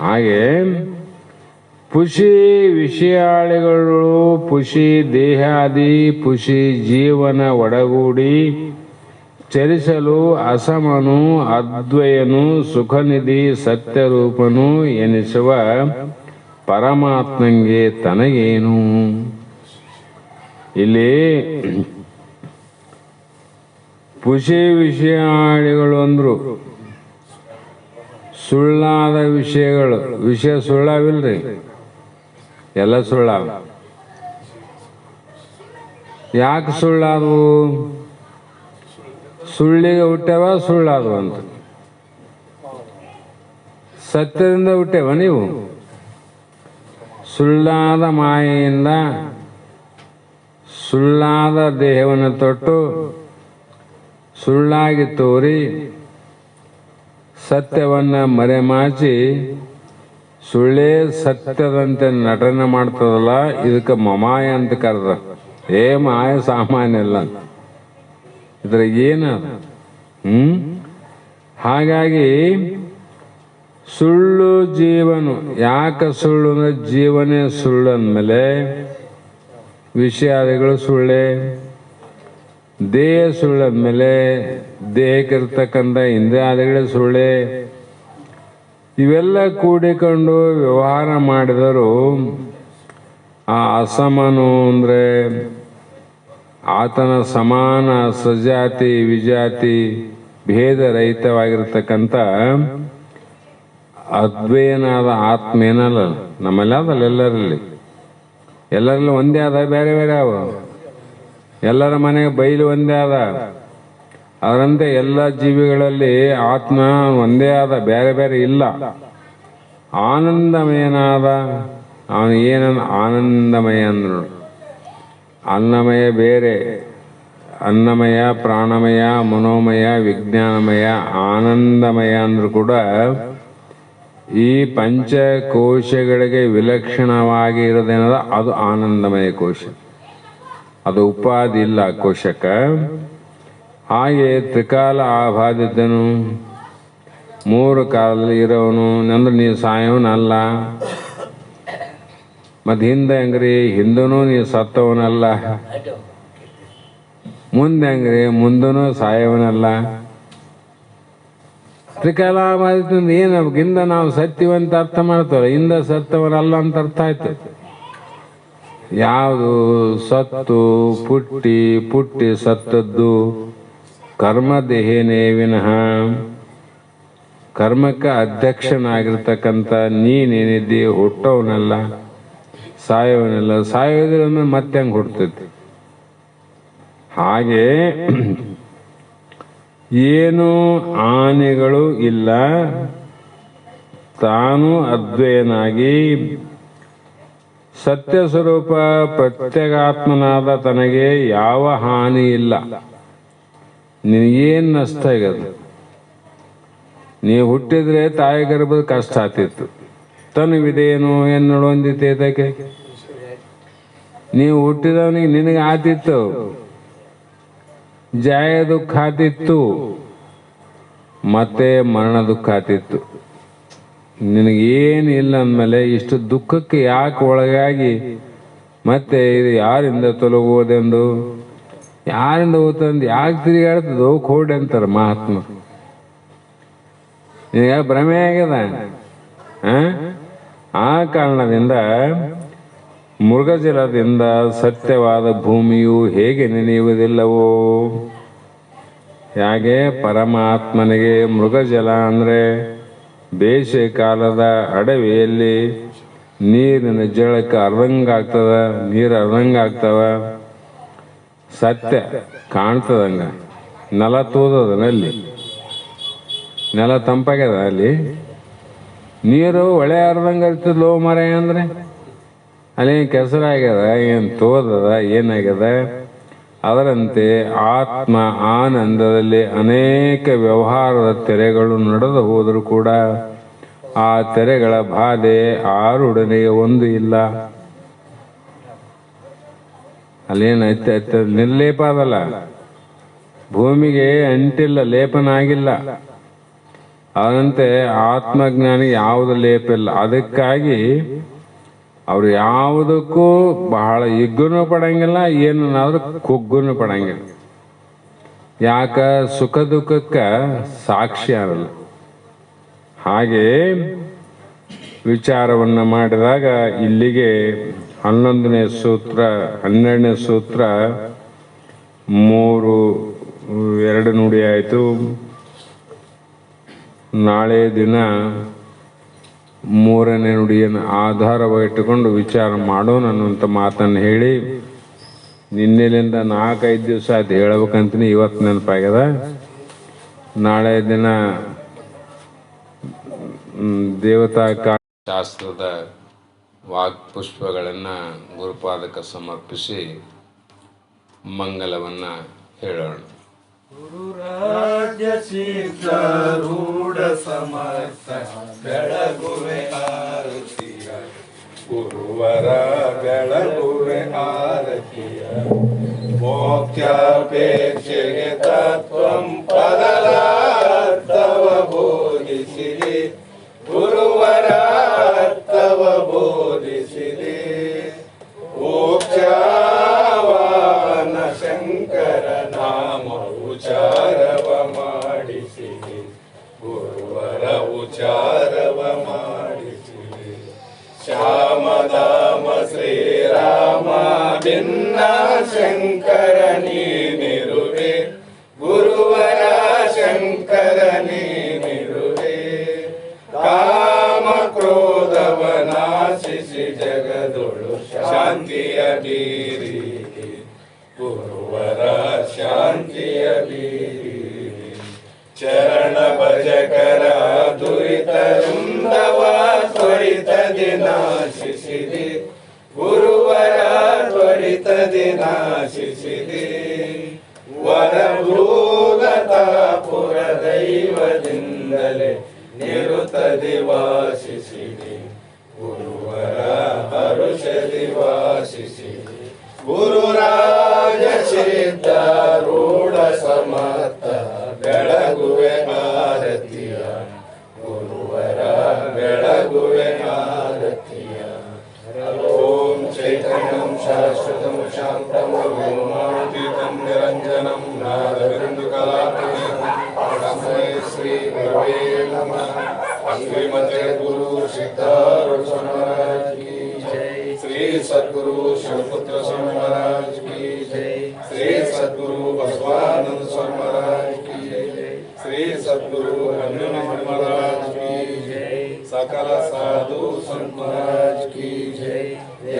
ಹಾಗೆ ಪುಷಿ ವಿಷಯಾಳಿಗಳು ಪುಷಿ ದೇಹಾದಿ ಪುಷಿ ಜೀವನ ಒಡಗೂಡಿ ಚರಿಸಲು ಅಸಮನು ಅದ್ವಯನು ಸುಖನಿಧಿ ಸತ್ಯರೂಪನು ಎನಿಸುವ ಪರಮಾತ್ಮಂಗೆ ತನಗೇನು. ಇಲ್ಲಿ ಪುಷಿ ವಿಷಯಾಳಿಗಳು ಅಂದ್ರು ಸುಳ್ಳಾದ ವಿಷಯಗಳು. ವಿಷಯ ಸುಳ್ಳಾವಿಲ್ರಿ, ಎಲ್ಲ ಸುಳ್ಳಾವ. ಯಾಕೆ ಸುಳ್ಳಾದವು? ಸುಳ್ಳಿಗೆ ಹುಟ್ಟ್ಯಾವ, ಸುಳ್ಳಾದವು ಅಂತ. ಸತ್ಯದಿಂದ ಹುಟ್ಟ್ಯಾವ ನೀವು. ಸುಳ್ಳಾದ ಮಾಯೆಯಿಂದ ಸುಳ್ಳಾದ ದೇಹವನ್ನು ತೊಟ್ಟು ಸುಳ್ಳಾಗಿ ತೋರಿ ಸತ್ಯವನ್ನ ಮರೆಮಾಚಿ ಸುಳ್ಳೇ ಸತ್ಯದಂತೆ ನಟನೆ ಮಾಡ್ತದಲ್ಲ, ಇದಕ್ಕೆ ಮಮಾಯ ಅಂತ ಕರೆದ. ಮಾಯ ಸಾಮಾನ್ಯ ಅಲ್ಲ, ಇದ್ರಾಗ ಏನದ? ಹಾಗಾಗಿ ಸುಳ್ಳು ಜೀವನು. ಯಾಕೆ ಸುಳ್ಳು ಅಂದ್ರೆ ಜೀವನೇ ಸುಳ್ಳು ಅಂದಮೇಲೆ ವಿಷಯಾದಿಗಳು ಸುಳ್ಳೇ. ದೇಹ ಸುಳ್ಳಂದ್ಮೇಲೆ ದೇಹಕ್ಕಿರ್ತಕ್ಕಂಥ ಇಂದ್ರಿಯಾದಿಗಳೇ ಸುಳ್ಳೇ. ಇವೆಲ್ಲ ಕೂಡಿಕೊಂಡು ವ್ಯವಹಾರ ಮಾಡಿದರು ಆ ಅಸಮನು ಅಂದ್ರೆ ಆತನ ಸಮಾನ ಸಜಾತಿ ವಿಜಾತಿ ಭೇದ ರಹಿತವಾಗಿರ್ತಕ್ಕಂಥ ಅದ್ವಯನಾದ ಆತ್ಮ ಏನಲ್ಲ ನಮ್ಮಲ್ಲಿ ಅದಲ್ಲ. ಎಲ್ಲರಲ್ಲಿ ಒಂದೇ ಆದ, ಬೇರೆ ಬೇರೆ ಅವ. ಎಲ್ಲರ ಮನೆಗೆ ಬಯಲು ಒಂದೇ ಆದ, ಅದರಂತೆ ಎಲ್ಲ ಜೀವಿಗಳಲ್ಲಿ ಆತ್ಮ ಒಂದೇ ಆದ, ಬೇರೆ ಬೇರೆ ಇಲ್ಲ. ಆನಂದಮಯನಾದ ಅವನು ಏನನ್ನ ಆನಂದಮಯ ಅಂದ್ರು. ಅನ್ನಮಯ ಬೇರೆ, ಅನ್ನಮಯ ಪ್ರಾಣಮಯ ಮನೋಮಯ ವಿಜ್ಞಾನಮಯ ಆನಂದಮಯ ಅಂದ್ರು ಕೂಡ ಈ ಪಂಚಕೋಶಗಳಿಗೆ ವಿಲಕ್ಷಣವಾಗಿ ಇರೋದೇನದ ಅದು ಆನಂದಮಯ ಕೋಶ. ಅದು ಉಪಾಧಿ ಇಲ್ಲ ಕೋಶಕ್ಕ. ಹಾಗೆ ತ್ರಿಕಾಲ ಆಬಾಧಿತನು, 3 ಕಾಲದಲ್ಲಿ ಇರೋವನು ಅಂದ್ರೆ ನೀವು ಸಾಯವನಲ್ಲ. ಮತ್ತೆ ಹಿಂದೆ ಹಂಗ್ರಿ ಹಿಂದೂ ನೀವು ಸತ್ತವನಲ್ಲ, ಮುಂದೆ ಹಂಗ್ರಿ ಮುಂದೂ ಸಾಯವನಲ್ಲ. ತ್ರಿಕಾಲಾಬಾಧಿತ ಏನಾಗ್ಬೇಕು? ಹಿಂದ ನಾವು ಸತ್ಯವಂತ ಅರ್ಥ ಮಾಡ್ತೇವೆ, ಹಿಂದ ಸತ್ತವನಲ್ಲ ಅಂತ ಅರ್ಥ ಆಯ್ತು. ಯಾವುದು ಸತ್ತು ಪುಟ್ಟಿ ಸತ್ತದ್ದು ಕರ್ಮದೇಹನೇ ವಿನಃ ಕರ್ಮಕ್ಕೆ ಅಧ್ಯಕ್ಷನಾಗಿರ್ತಕ್ಕಂಥ ನೀನೇನಿದ್ದಿ ಹುಟ್ಟವನಲ್ಲ, ಸಾಯವನಲ್ಲ. ಸಾಯೋದ್ರ ಮತ್ತೆ ಹಂಗೆ ಹುಡ್ತೈತಿ. ಹಾಗೆ ಏನು ಆನೆಗಳು ಇಲ್ಲ, ತಾನು ಅದ್ವಯನಾಗಿ ಸತ್ಯ ಸ್ವರೂಪ ಪ್ರತ್ಯೇಗಾತ್ಮನಾದ ತನಗೆ ಯಾವ ಹಾನಿ ಇಲ್ಲ. ನಿನಗೇನು ನಷ್ಟ ಆಗದು? ನೀವು ಹುಟ್ಟಿದ್ರೆ ತಾಯಿ ಗರ್ಭದ ಕಷ್ಟ ಆತಿತ್ತು, ತನುವಿದೇನು ಎನ್ನೋಳು ಒಂದಿತ್ತು. ಇದಕ್ಕೆ ನೀವು ಹುಟ್ಟಿದವನಿಗೆ ನಿನಗೆ ಆತಿತ್ತು, ಜಾಯ ದುಃಖ ಆತಿತ್ತು, ಮತ್ತೆ ಮರಣ ದುಃಖ ಆತಿತ್ತು. ನಿನಗೇನು ಇಲ್ಲ ಅಂದಮೇಲೆ ಇಷ್ಟು ದುಃಖಕ್ಕೆ ಯಾಕೆ ಒಳಗಾಗಿ ಮತ್ತೆ ಇದು ಯಾರಿಂದ ತೊಲಗುವುದೆಂದು, ಯಾರಿಂದ ಹೋತಂದು ಯಾಕೆ ತಿರುಗಾಡ್ತದೋ ಕೋಡೆ ಅಂತಾರೆ ಮಹಾತ್ಮ. ಈಗ ಭ್ರಮೆ ಆಗ್ಯದ. ಆ ಕಾರಣದಿಂದ ಮೃಗಜಲದಿಂದ ಸತ್ಯವಾದ ಭೂಮಿಯು ಹೇಗೆ ನೆನೆಯುವುದಿಲ್ಲವೋ ಹಾಗೆ ಪರಮಾತ್ಮನಿಗೆ ಮೃಗಜಲ ಅಂದ್ರೆ ಬೇಸಿಗೆ ಕಾಲದ ಅಡವಿಯಲ್ಲಿ ನೀರಿನ ಜಳಕ್ಕೆ ನೀರು ಅರ್ಧಂಗಾಗ್ತವ. ಸತ್ಯ ಕಾಣ್ತದಂಗ. ನೆಲ ತೂದದಲ್ಲಿ, ನೆಲ ತಂಪಾಗ್ಯದ, ಅಲ್ಲಿ ನೀರು ಹೊಳೆ ಹರಿದಂಗೆ ಇರ್ತದೋ ಮರ ಅಂದ್ರೆ ಅಲ್ಲಿ ಕೆಸರಾಗ್ಯದ, ಏನು ತೋದದ, ಏನಾಗ್ಯದ. ಅದರಂತೆ ಆತ್ಮ ಆನಂದದಲ್ಲಿ ಅನೇಕ ವ್ಯವಹಾರದ ತೆರೆಗಳು ನಡೆದು ಹೋದರೂ ಕೂಡ ಆ ತೆರೆಗಳ ಬಾಧೆ ಆರುಡನೆಗೆ ಒಂದು ಇಲ್ಲ. ಅಲ್ಲೇನೈತೆ ನಿರ್ಲೇಪ ಅದಲ್ಲ, ಭೂಮಿಗೆ ಅಂಟಿಲ್ಲ, ಲೇಪನ ಆಗಿಲ್ಲ. ಅದರಂತೆ ಆತ್ಮಜ್ಞಾನಿ ಯಾವುದು ಲೇಪ ಇಲ್ಲ. ಅದಕ್ಕಾಗಿ ಅವ್ರು ಯಾವುದಕ್ಕೂ ಬಹಳ ಹಿಗ್ಗುನು ಪಡಂಗಿಲ್ಲ, ಏನನ್ನಾದ್ರೂ ಕುಗ್ಗುನು ಪಡಂಗಿಲ್ಲ. ಯಾಕ? ಸುಖ ದುಃಖಕ್ಕೆ ಸಾಕ್ಷಿ ಆಗಲ್ಲ. ಹಾಗೆ ವಿಚಾರವನ್ನ ಮಾಡಿದಾಗ ಇಲ್ಲಿಗೆ 11ನೇ ಸೂತ್ರ 12ನೇ ಸೂತ್ರ 2 ನುಡಿ ಆಯಿತು. ನಾಳೆ ದಿನ 3ನೇ ನುಡಿಯನ್ನು ಆಧಾರವಾಗಿಟ್ಟುಕೊಂಡು ವಿಚಾರ ಮಾಡೋಣ ಅನ್ನುವಂಥ ಮಾತನ್ನು ಹೇಳಿ, ನಿನ್ನೆಲಿಂದ 4-5 ದಿವಸ ಆಯ್ತು ಹೇಳ್ಬೇಕಂತೀನಿ, ಇವತ್ತು ನೆನಪಾಗ್ಯದ. ನಾಳೆ ದಿನ ದೇವತಾ ಶಾಸ್ತ್ರದ ವಾಕ್ಪುಷ್ಪಗಳನ್ನು ಗುರುಪಾದಕ್ಕೆ ಸಮರ್ಪಿಸಿ ಮಂಗಲವನ್ನು ಹೇಳೋಣ. ಗುರುರಾಜ್ಯ ಸಿದ್ಧಾರೂಢ ಸಮರ್ಥ ಬೆಳಗುವೆ ಆರತಿಯ, ಗುರುವರ ಬೆಳಗುವೆ ಆರತಿಯ. ಮೋಕ್ಷಾಪೇಕ್ಷೆಗೆ ತತ್ವಂ ಪದಲಾರ್ಥವ ಬೋಧಿಸಿದೆ, ಗುರುವರ ಅರ್ಥವ ಬೋಧಿಸಿದೆ. ಮೋಕ್ಷವಾನ ಶಂಕರ ನಾಮ ಉಚಾರವ ಮಾಡಿಸಿದೆ, ಗುರುವರ ಉಚಾರವ ಮಾಡಿಸಿದೆ. ಶ್ಯಾಮಧಾಮ ಶ್ರೀರಾಮ ಭಿನ್ನ ಶಂಕರ ನೀನಿರುವೆ, ಗುರುವರ ಶಂಕರ ನೀನಿರುವೆ. ಕಾಮ ಕ್ರೋಧವ ನಾಶಿಸಿ ಜಗದೊಳು ಶಾಂತಿಯ ಬೀರಿ, ಗುರುವರ ಶಾಂತಿಯ ಬೀರಿ. ಚರಣ ಭಜಕರ ದುರಿತ ವೃಂದವ ತ್ವರಿತದಿ ನಾಶಿಸಿದೆ, ಗುರುವರ ತ್ವರಿತದಿ ನಾಶಿಸಿದೆ. ವರಭೂಗತಾಪುರ ದೈವದಿಂದಲೇ ನಿರುತದಿ ವಾಸಿಸಿದೆ, ಗುರುವರ ಹರುಷದಿ ವಾಸಿಸಿದೆ. ಗುರುರಾಜ ಸಿದ್ಧಾರೂಢ ಸಮರ್ಥ ಬೆಳಗುವೆ ಆರತಿಯ, ಗುರುವರ ಬೆಳಗುವೆ ಆರತಿಯ. ಓಂ ಚೈತನ್ಯಂ ಶಾಶ್ವತಂ ಶಾಂತಂ ವ್ಯೋಮಾತೀತಂ ನಿರಂಜನಂ ನಾದಬಿಂದುಕಲಾಪತಿಂ ತಸ್ಮೈ ಶ್ರೀ ಗುರವೇ ನಮಃ. ಶ್ರೀಮತೆ ಗುರು ಸಿದ್ಧಾರೂಢ ಸ್ವಾಮಿ ಮಹಾರಾಜ್ ಕಿ ಜೈ. ಶ್ರೀ ಸದ್ಗುರು ಶಿವಪುತ್ರ ಸ್ವಾಮಿ ಮಹಾರಾಜ್ ಕಿ ಜೈ. ಶ್ರೀ ಸದ್ಗುರು ಬಸವಾನಂದ ಸ್ವಾಮಿ ಮಹಾರಾಜ್ ಕಿ ಜೈ. ಶ್ರೀ ಸದ್ಗುರು ಅನ್ಯಮಹಿ ಮಹಾರಾಜ್ ಕಿ ಜೈ. ಸಕಲ